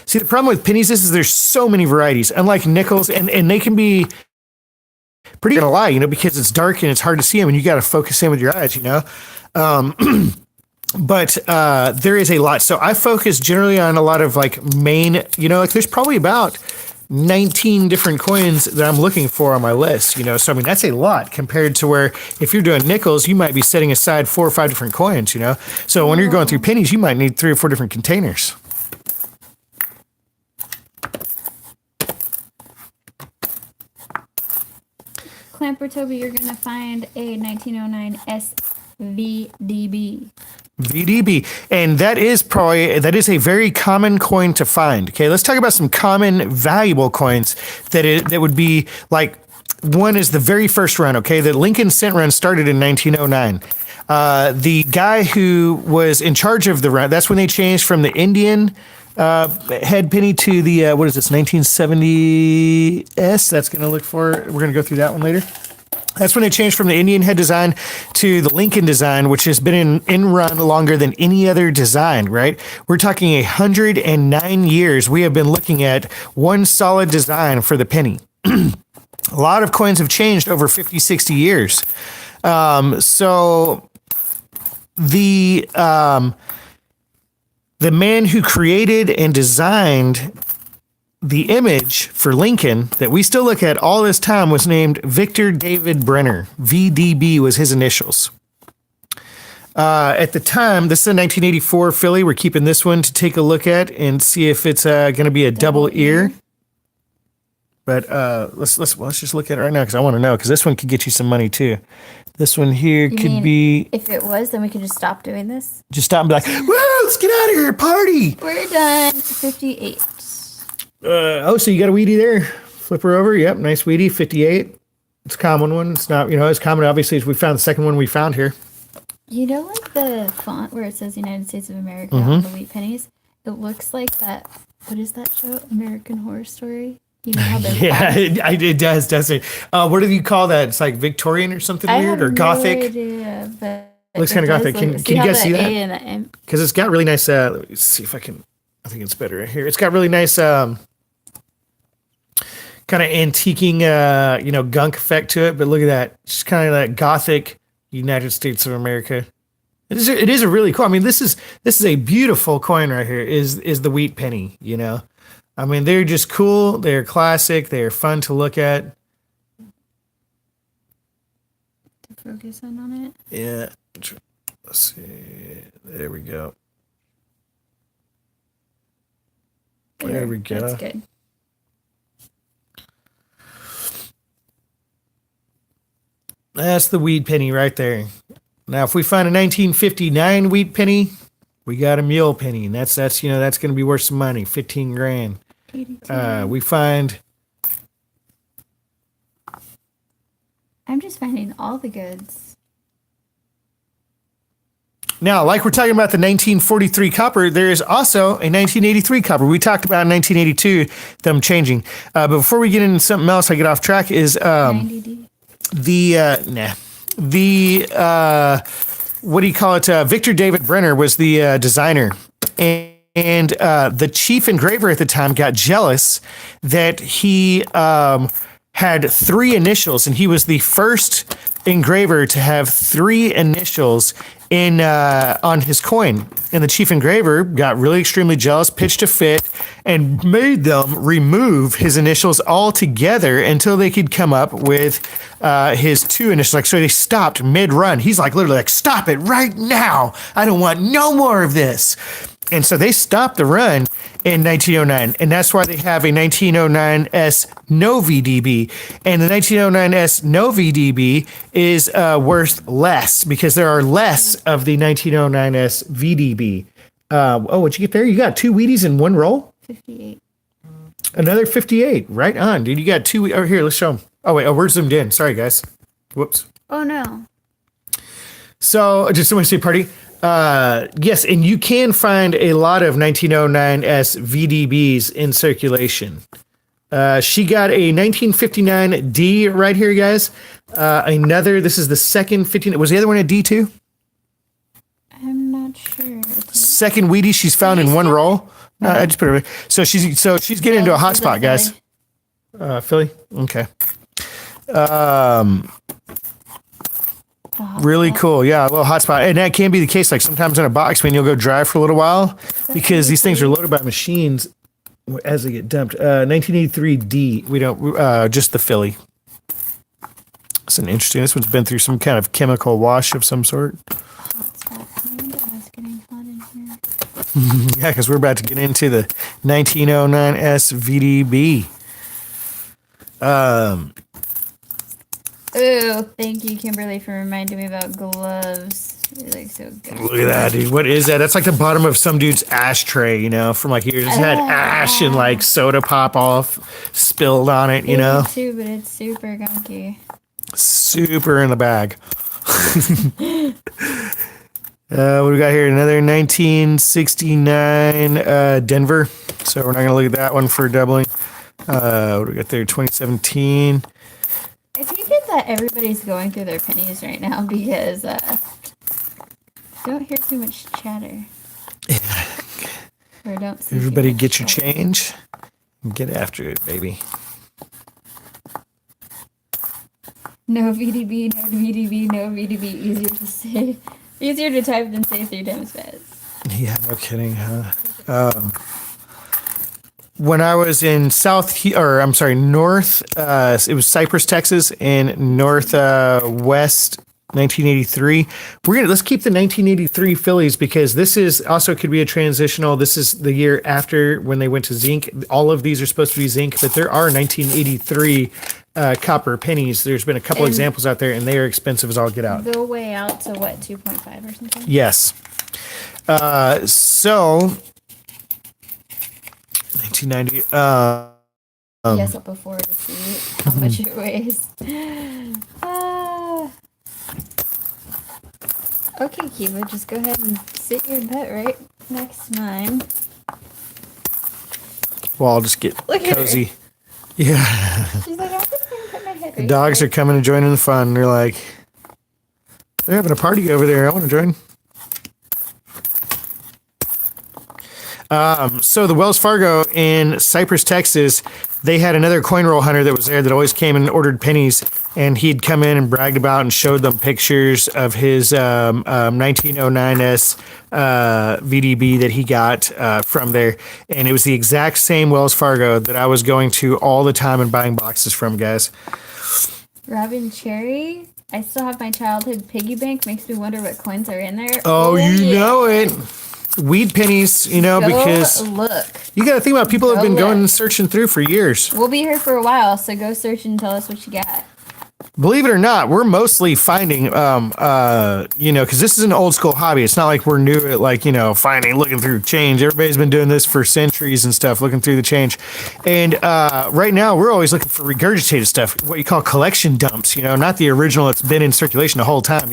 See, the problem with pennies is there's so many varieties, unlike nickels, and they can be pretty gonna lie, because it's dark and it's hard to see them, and you got to focus in with your eyes, But there is a lot. So I focus generally on a lot of like main, like there's probably about 19 different coins that I'm looking for on my list, So I mean that's a lot compared to where if you're doing nickels, you might be setting aside 4 or 5 different coins, So when you're going through pennies, you might need 3 or 4 different containers. Clamper Toby, you're gonna find a 1909 SVDB. VDB, and that is a very common coin to find. Okay, let's talk about some common valuable coins that would be like. One is the very first run. Okay, the Lincoln cent run started in 1909. The guy who was in charge of the run, that's when they changed from the Indian head penny to the what is this 1970s. That's going to look for. We're going to go through that one later. That's when they changed from the Indian head design to the Lincoln design, which has been in run longer than any other design, right? We're talking 109 years. We have been looking at one solid design for the penny. A lot of coins have changed over 50, 60 years. So the man who created and designed the image for Lincoln that we still look at all this time was named Victor David Brenner. VDB was his initials. At the time, this is a 1984 Philly. We're keeping this one to take a look at and see if it's going to be a double ear. But let's just look at it right now because I want to know, because this one could get you some money too. This one here could be. If it was, then we could just stop doing this. Just stop and be like, "Whoa, let's get out of here, party!" We're done. 58. So you got a Wheatie there. Flip her over. Yep, nice Wheatie. 58. It's a common one. It's not, as common, obviously, as we found the second one we found here. Like the font where it says United States of America on the wheat pennies? It looks like that. What is that show? American Horror Story? How yeah, it does, doesn't it? What do you call that? It's like Victorian or something weird, or Gothic? No idea, but it looks kind of Gothic. Can you guys see that? Because it's got really nice. Let me see if I can. I think it's better right here. It's got really nice, kind of antiquing, gunk effect to it. But look at that. It's kind of that Gothic United States of America. It is a really cool. I mean, this is a beautiful coin right here. Is the wheat penny? I mean, they're just cool. They're classic. They're fun to look at. To focus in on it. Yeah. Let's see. There we go. There we go. That's good. That's the wheat penny right there. Now, if we find a 1959 wheat penny, we got a mule penny, and that's that's going to be worth some money, 15 grand. We find. I'm just finding all the goods. Now, like we're talking about the 1943 copper, there is also a 1983 copper. We talked about in 1982 them changing. But before we get into something else, I get off track. Is 90D. What do you call it? Victor David Brenner was the designer, and the chief engraver at the time got jealous that he had 3 initials, and he was the first engraver to have 3 initials in on his coin. And the chief engraver got really extremely jealous, pitched a fit, and made them remove his initials altogether until they could come up with his 2 initials. Like, so they stopped mid-run. He's like literally like, "Stop it right now. I don't want no more of this." And so they stopped the run in 1909, and that's why they have a 1909S no VDB. And the 1909S no VDB is worth less because there are less of the 1909S VDB. What'd you get there? You got 2 Wheaties in one roll? 58. Another 58. Right on, dude. You got 2. Oh, here, let's show them. Oh, wait. Oh, we're zoomed in. Sorry, guys. Whoops. Oh, no. So, just want to say party. Yes, and you can find a lot of 1909S VDBs in circulation. She got a 1959D right here, guys. This is the second 15. Was the other one a D too? I'm not sure. Second Wheatie she's found in one roll. I just put her. So she's getting into a hot spot, guys. Philly. Okay. Really cool. Yeah, a little hot spot. And that can be the case. Like sometimes in a box, man, you'll go dry for a little while because these things are loaded by machines as they get dumped. 1983D. We don't, just the Philly. It's an interesting, this one's been through some kind of chemical wash of some sort. Yeah, because we're about to get into the 1909 SVDB. Ooh, thank you, Kimberly, for reminding me about gloves. They look so good. Look at that, dude. What is that? That's like the bottom of some dude's ashtray, you know, from like years. It's had ash and like soda pop off spilled on it, you know? Too, but it's super gunky. Super in the bag. What do we got here? Another 1969 Denver. So we're not going to look at that one for doubling. What do we got there? 2017. I think it's that everybody's going through their pennies right now because don't hear too much chatter. Or don't see Everybody get your change and get after it, baby. No VDB, no VDB, no VDB. Easier to say. Easier to type than say 3 times fast. Yeah, no kidding, huh? When I was in North, it was Cypress, Texas, and Northwest 1983. Let's keep the 1983 Phillies because this is also could be a transitional. This is the year after when they went to zinc. All of these are supposed to be zinc, but there are 1983 copper pennies. There's been a couple examples out there, and they are expensive as all get out. Go way out to what, 2.5 or something? Yes. So 1990. Yes, up before to see how much it weighs. Okay, Kiva, just go ahead and sit your butt right next to mine. Well, I'll just get cozy. Yeah. She's like, I'm just gonna put my head The right dogs are coming and joining the fun. They're like, they're having a party over there. I want to join. So the Wells Fargo in Cypress, Texas, they had another coin roll hunter that was there that always came and ordered pennies, and he'd come in and bragged about and showed them pictures of his 1909S VDB that he got from there, and it was the exact same Wells Fargo that I was going to all the time and buying boxes from, guys. Robin Cherry, I still have my childhood piggy bank. Makes me wonder what coins are in there. Oh, you know it. Weed pennies, you know, because look. You got to think about people have been going and searching through for years. We'll be here for a while, so go search and tell us what you got. Believe it or not, we're mostly finding, because this is an old school hobby. It's not like we're new at looking through change. Everybody's been doing this for centuries and stuff, looking through the change. And right now, we're always looking for regurgitated stuff, what you call collection dumps, not the original that's been in circulation the whole time,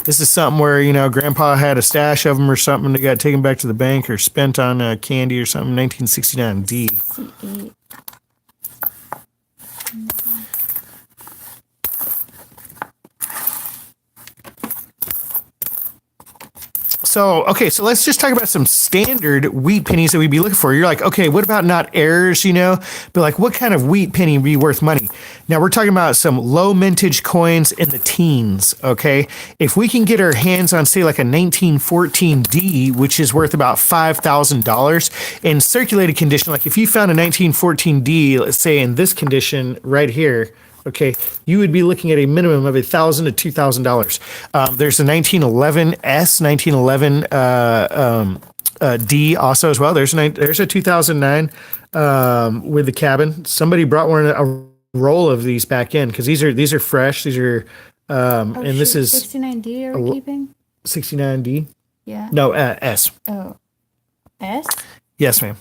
This is something where, Grandpa had a stash of them or something that got taken back to the bank or spent on candy or something, 1969D. C8. So let's just talk about some standard wheat pennies that we'd be looking for. You're like, okay, what about not errors, But like, what kind of wheat penny would be worth money? Now, we're talking about some low mintage coins in the teens, okay? If we can get our hands on, say, like a 1914D, which is worth about $5,000 in circulated condition, like if you found a 1914D, let's say in this condition right here, okay, you would be looking at a minimum of $1,000 to $2,000. There's a 1911S, 1911 D also as well. There's a 2009 with the cabin. Somebody brought a roll of these back in because these are fresh. These are this is 69D. Are we keeping 69D? Yeah. No, S. Oh, S. Yes, ma'am.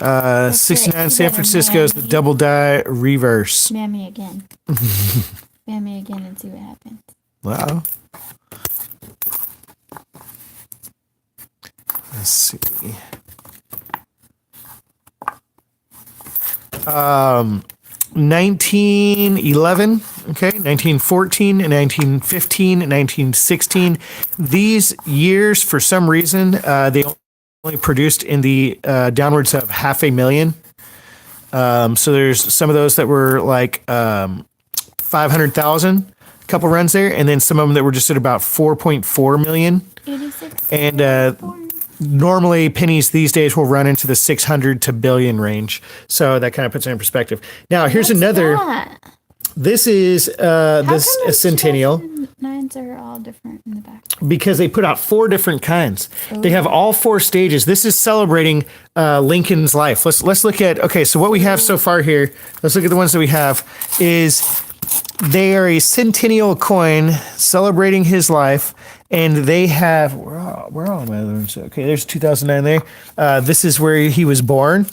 69 San Francisco's the double die reverse. Spam me again. Spam me again and see what happens. Wow. Let's see. 1911, okay, 1914, 1915, 1916. These years, for some reason, they only produced in the downwards of 500,000. So there's some of those that were like 500,000, a couple runs there, and then some of them that were just at about 4.4 million. 86. And normally pennies these days will run into the 600 to billion range. So that kind of puts it in perspective. Now here's another. That? This is this a centennial. Nines are all different in the back. Because they put out 4 different kinds. They have all 4 stages. This is celebrating Lincoln's life. Let's look at, okay, so what we have so far here, let's look at the ones that we have, is they are a centennial coin celebrating his life, and they have, where are all my other ones? Okay, there's 2009 there. This is where he was born.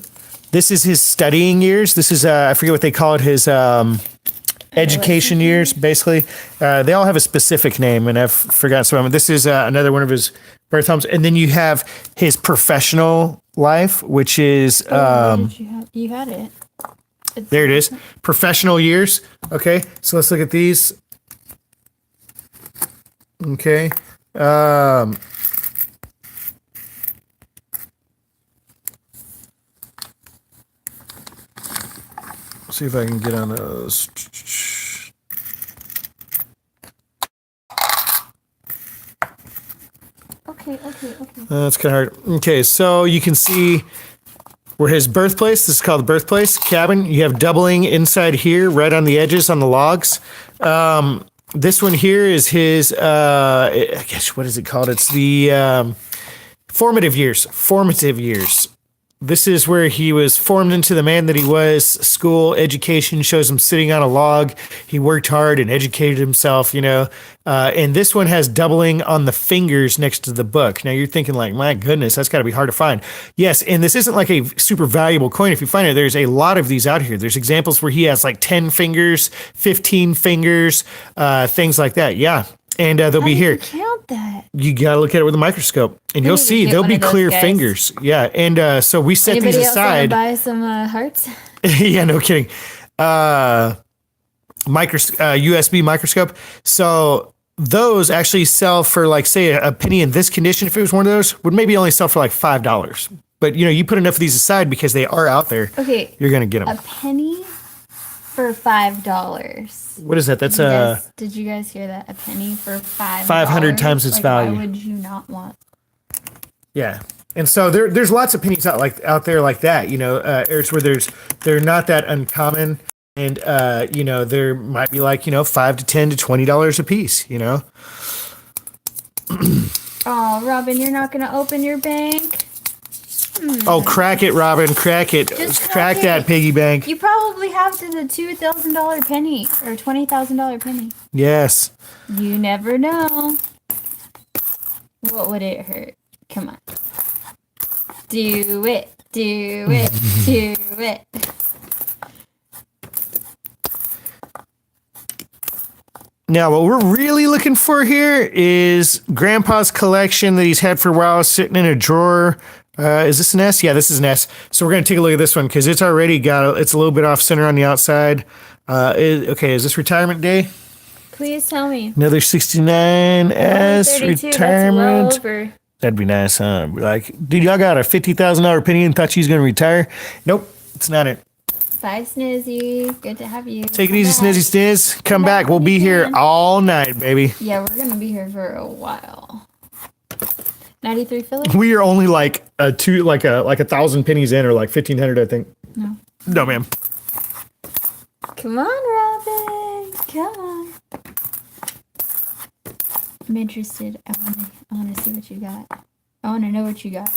This is his studying years. This is, I forget what they call it, his education years, basically. They all have a specific name, and I've forgotten some of them. This is another one of his birth homes. And then you have his professional life, which is... what did you have? You had it. There it is. Professional years. Okay, so let's look at these. Okay. See if I can get on those. Okay. That's kind of hard. Okay, so you can see where his birthplace, this is called the birthplace cabin. You have doubling inside here, right on the edges on the logs. This one here is his, I guess, what is it called? It's the formative years. This is where he was formed into the man that he was. School, education shows him sitting on a log. He worked hard and educated himself, you know. And this one has doubling on the fingers next to the book. Now you're thinking like, my goodness, that's got to be hard to find. Yes, and this isn't like a super valuable coin. If you find it, there's a lot of these out here. There's examples where he has like 10 fingers, 15 fingers, things like that. Yeah. And they'll be here. Count that. You got to look at it with a microscope, and you'll see they'll be clear fingers. Yeah, and so we set Anybody these else aside. Buy some hearts. Yeah, no kidding. USB microscope. So those actually sell for like, say, a penny in this condition. If it was one of those, would maybe only sell for like $5. But you know, you put enough of these aside because they are out there. Okay, you're gonna get them. A penny for $5. What is that? That's Did you guys hear that? A penny for $5. 500 times its value. Why would you not want? Yeah. And so there's lots of pennies out there like that, you know, areas where they're not that uncommon, and you know, there might be like, you know, $5 to $10 to $20 a piece, you know. Oh, Robin, you're not gonna open your bank? Oh, crack it, Robin, crack it. Just crack that piggy bank. You probably have to the $2,000 penny or $20,000 penny. Yes. You never know. What would it hurt? Come on. Do it. Do it. Do it. Now, what we're really looking for here is Grandpa's collection that he's had for a while, sitting in a drawer. Is this an S? Yeah, this is an S. So we're going to take a look at this one because it's already it's a little bit off center on the outside. Okay, is this retirement day? Please tell me. Another 69S 32, retirement. that's well over. That'd be nice, huh? Like, dude, y'all got a $50,000 penny and thought she's going to retire? Nope, it's not it. Bye, Snizzy. Good to have you. Take it easy, Snizzy Sniz. Come back. We'll be here all night, baby. Yeah, we're going to be here for a while. 93 Philly? We are only like a 1,000 pennies in, or like 1,500, I think. No, ma'am. Come on, Robin. Come on. I'm interested. I want to see what you got. I want to know what you got.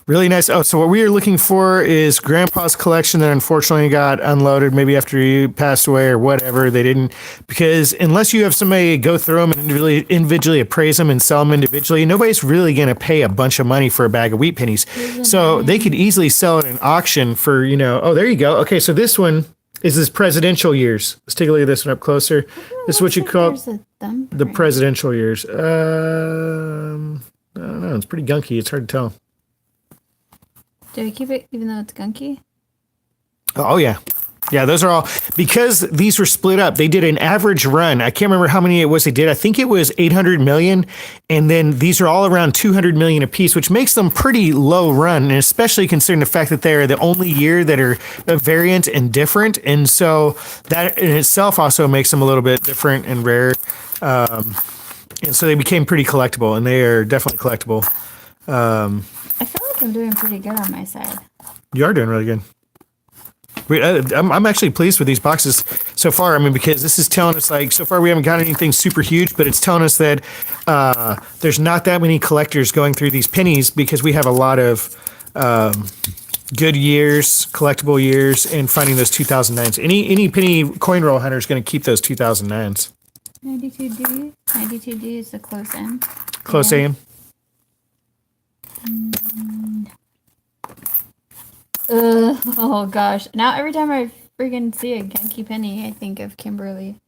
Really nice. Oh, so what we are looking for is Grandpa's collection that unfortunately got unloaded maybe after he passed away or whatever. They didn't, because unless you have somebody go through them and individually appraise them and sell them individually, nobody's really going to pay a bunch of money for a bag of wheat pennies. So they could easily sell it in auction for, you know, oh, there you go. Okay, so this one is his presidential years. Let's take a look at this one up closer. This is what you call the presidential years. I don't know. It's pretty gunky. It's hard to tell. Do I keep it even though it's gunky? Oh, yeah. Yeah, those are all because these were split up. They did an average run. I can't remember how many it was they did. I think it was 800 million. And then these are all around 200 million apiece, which makes them pretty low run. And especially considering the fact that they're the only year that are variant and different. And so that in itself also makes them a little bit different and rare. And so they became pretty collectible, and they are definitely collectible. I feel like I'm doing pretty good on my side. You are doing really good. I'm actually pleased with these boxes so far. I mean, because this is telling us like so far we haven't got anything super huge, but it's telling us that there's not that many collectors going through these pennies because we have a lot of good years, collectible years, and finding those 2009s. Any penny coin roll hunter is going to keep those 2009s. 92D. 92D is the close M. Close aim. Oh gosh. Now every time I freaking see a Genki penny, I think of Kimberly.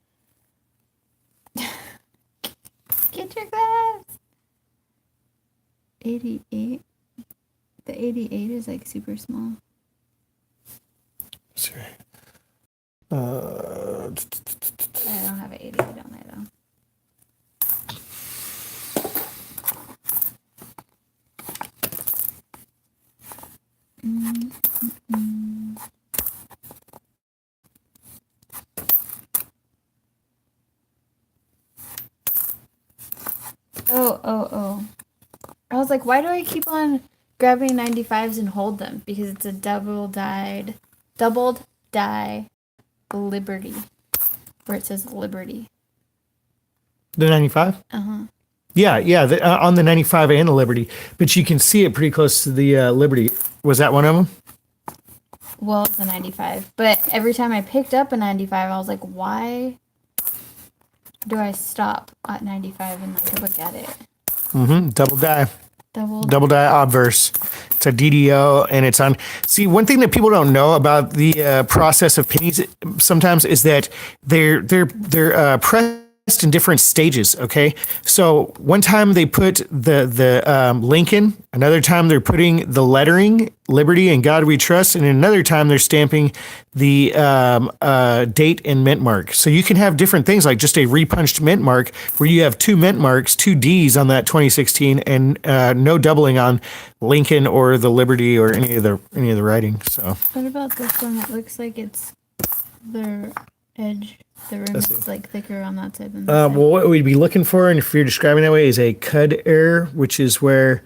Get your glass! 88. The 88 is like super small. Sorry. I don't have an 88 on there though. Oh. I was like, why do I keep on grabbing 95s and hold them? Because it's a doubled die Liberty. Where it says Liberty. The 95? Uh-huh. Yeah, on the 95 and the Liberty. But you can see it pretty close to the Liberty. Was that one of them? Well, it's a 95. But every time I picked up a 95, I was like, why do I stop at 95 and like look at it? Double die. Double die obverse. It's a DDO, and it's on. See, one thing that people don't know about the process of pennies sometimes is that they're pressed in different stages. Okay, so one time they put the Lincoln, another time they're putting the lettering Liberty and God We Trust, and another time they're stamping the date and mint mark. So you can have different things like just a repunched mint mark where you have two mint marks, two D's on that 2016, and no doubling on Lincoln or the Liberty or any of the writing. So what about this one? It looks like it's the edge. The rim is like thicker on that side than this side. Well, what we'd be looking for, and if you're describing that way, is a cud error, which is where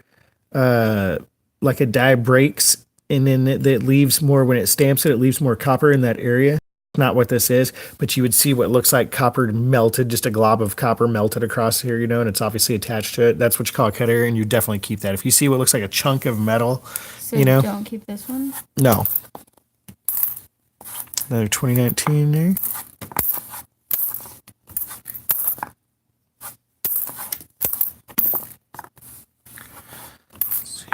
like a die breaks and then it leaves more, when it stamps it leaves more copper in that area. Not what this is, but you would see what looks like copper melted, just a glob of copper melted across here, and it's obviously attached to it. That's what you call a cud error, and you definitely keep that. If you see what looks like a chunk of metal, so don't keep this one? No. Another 2019 there. Let's see.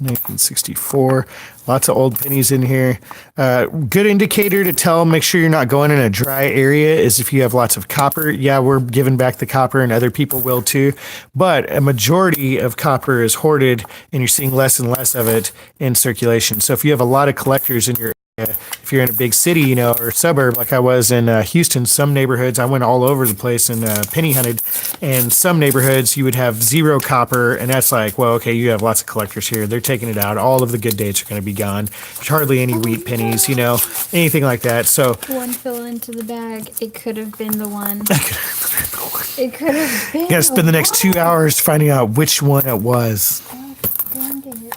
1964. Lots of old pennies in here. Good indicator to tell, make sure you're not going in a dry area is if you have lots of copper. Yeah, we're giving back the copper and other people will too. But a majority of copper is hoarded and you're seeing less and less of it in circulation. So if you have a lot of collectors in your area, if you're in a big city, or suburb like I was in Houston, some neighborhoods, I went all over the place and penny hunted, and some neighborhoods you would have zero copper, and that's like, well, okay, you have lots of collectors here. They're taking it out. All of the good dates are going to be gone. There's hardly any wheat pennies, anything like that. So one fell into the bag. It could have been the one. It could have been. You got to spend the next 2 hours finding out which one it was. Oh, dang it.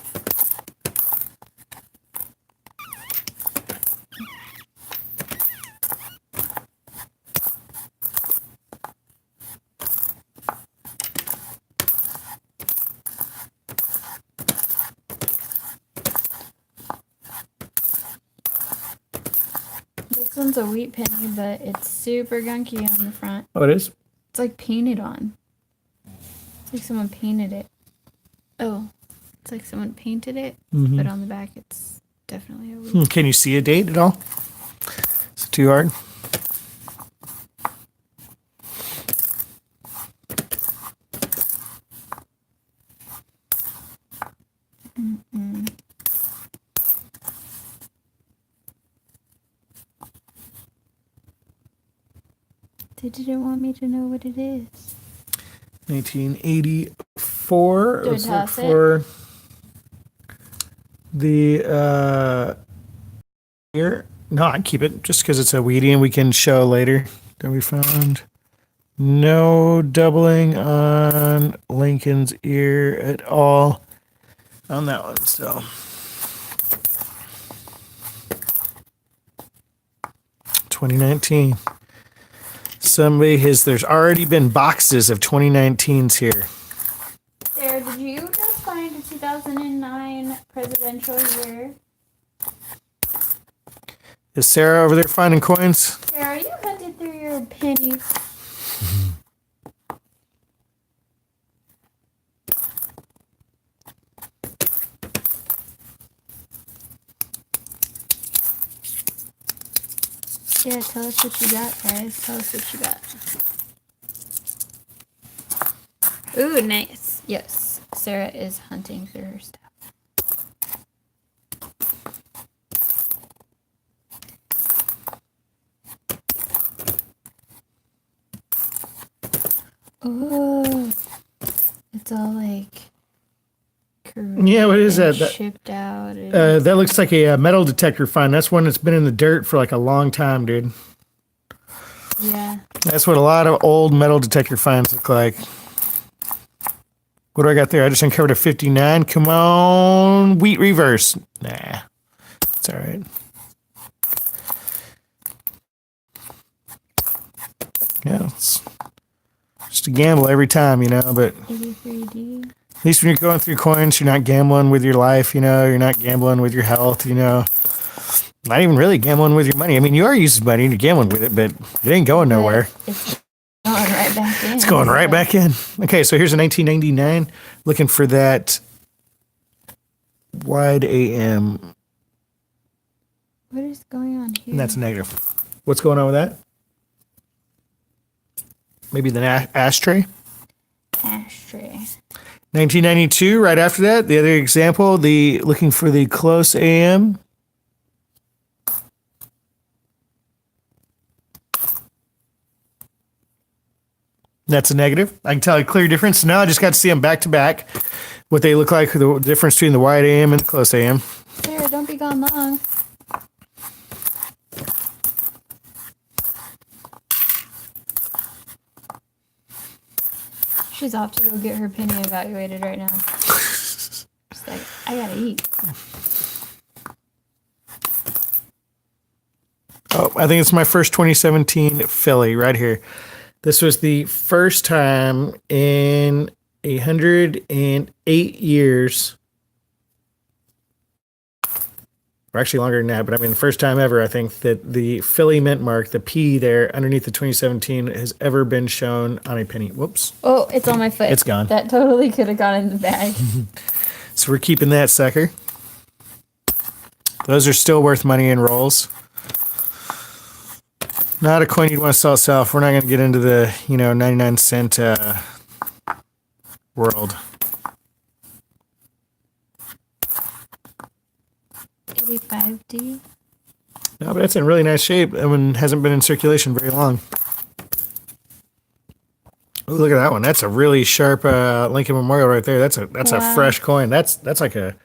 This one's a wheat penny, but it's super gunky on the front. Oh, it is? It's like painted on. It's like someone painted it. Oh, it's like someone painted it, but on the back it's definitely a wheat. Can you see a date at all? Is it too hard? It didn't want me to know what it is. 1984. Do I Let's look toss for the here. No, I keep it just because it's a weedy and we can show later that we found. No doubling on Lincoln's ear at all on that one. So 2019. There's already been boxes of 2019s here. Sarah, did you just find a 2009 presidential year? Is Sarah over there finding coins? Sarah, you hunted through your pennies. Yeah, tell us what you got, guys. Tell us what you got. Ooh, nice. Yes, Sarah is hunting through her stuff. Oh, it's all like Yeah, what is that? Shipped out. That looks like a metal detector find. That's one that's been in the dirt for like a long time, dude. Yeah. That's what a lot of old metal detector finds look like. What do I got there? I just uncovered a 59. Come on. Wheat reverse. Nah. It's all right. Yeah, it's just a gamble every time, you know, but 83D. at least when you're going through coins, you're not gambling with your life, you know, you're not gambling with your health, you know. Not even really gambling with your money. I mean, you are using money and you're gambling with it, but it ain't going nowhere. It's going right back in. It's going right back in. Okay, so here's a 1999. Looking for that wide AM. What is going on here? And that's negative. What's going on with that? Maybe the ashtray? Ashtray. 1992, right after that. The other example, the looking for the close AM. That's a negative. I can tell a clear difference. Now I just got to see them back to back. What they look like, the difference between the wide AM and the close AM. Sarah, don't be gone long. She's off to go get her penny evaluated right now. She's like, I gotta eat. Oh, I think it's my first 2017 Philly right here. This was the first time in 108 years, or actually longer than that, but I mean, the first time ever, I think, that the Philly mint mark, the P there underneath the 2017, has ever been shown on a penny. Whoops. Oh, it's on my foot. It's gone. That totally could have gone in the bag. So we're keeping that sucker. Those are still worth money in rolls. Not a coin you'd want to sell itself. We're not going to get into the, 99-cent world. 85D. No, but that's in really nice shape. That one hasn't been in circulation very long. Ooh, look at that one. That's a really sharp Lincoln Memorial right there. That's a fresh coin. That's like a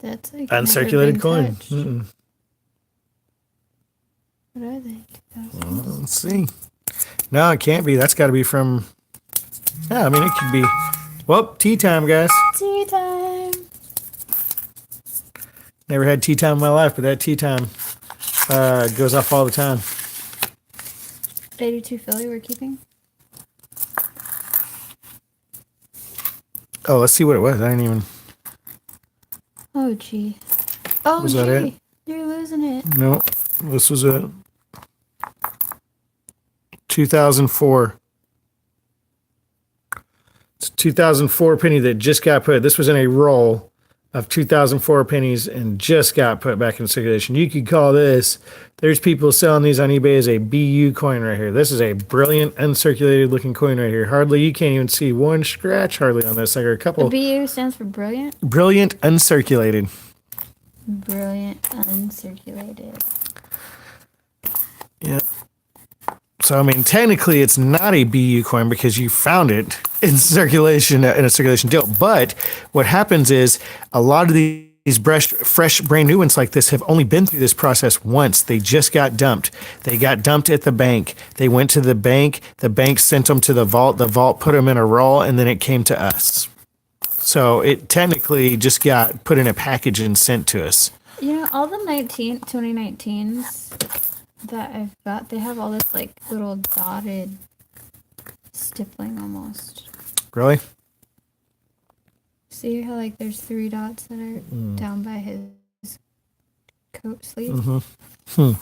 uncirculated coin. What are they? Well, let's see. No, it can't be. That's got to be from. Yeah, I mean it could be. Well, tea time, guys. Tea time. Never had tea time in my life, but that tea time goes off all the time. 82 Philly we're keeping. Oh, let's see what it was. I didn't even. Oh, gee. Oh, Was gee. that it? You're losing it. No, this was a 2004. It's a 2004 penny that just got put. This was in a roll of 2004 pennies and just got put back in circulation. You could call this, there's people selling these on eBay as a BU coin right here. This is a brilliant uncirculated looking coin right here. Hardly, you can't even see one scratch hardly on this. Like a couple. The BU stands for brilliant? Brilliant uncirculated. Brilliant uncirculated. Yeah. So, I mean, technically it's not a BU coin because you found it in circulation, in a circulation deal. But what happens is a lot of these fresh, brand new ones like this have only been through this process once. They just got dumped. They got dumped at the bank. They went to the bank sent them to the vault put them in a roll, and then it came to us. So it technically just got put in a package and sent to us. You know, all the 2019s that I've got, they have all this like little dotted stippling almost. Really? See how like there's 3 dots that are down by his coat sleeve? Mm-hmm.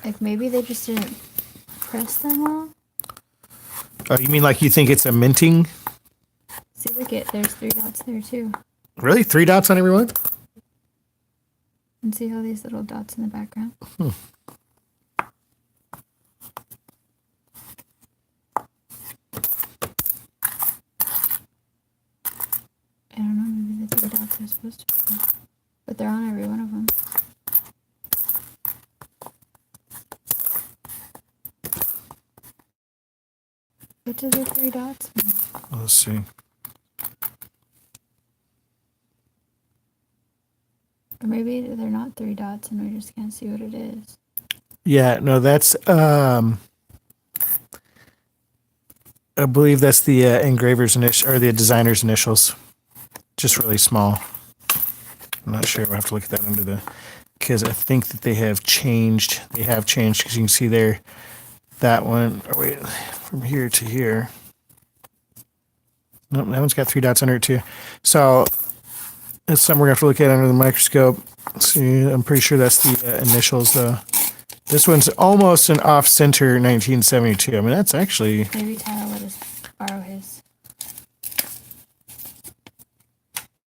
Like maybe they just didn't press them well? Oh, you mean like you think it's a minting? See, look it, there's 3 dots there too. Really? 3 dots on every one? And see how these little dots in the background? I don't know, maybe the 3 dots are supposed to be, but they're on every one of them. What do the 3 dots mean? Let's see. Or maybe they're not 3 dots and we just can't see what it is. Yeah, no, that's I believe that's the engraver's initial or the designer's initials. Just really small. I'm not sure. We'll have to look at that under the, because I think that they have changed. They have changed because you can see there that one. Oh, wait, from here to here. Nope, that one's got 3 dots under it too. So it's something we're gonna have to look at under the microscope. See, I'm pretty sure that's the initials though. This one's almost an off-center 1972. I mean, that's actually. Maybe Tyler let us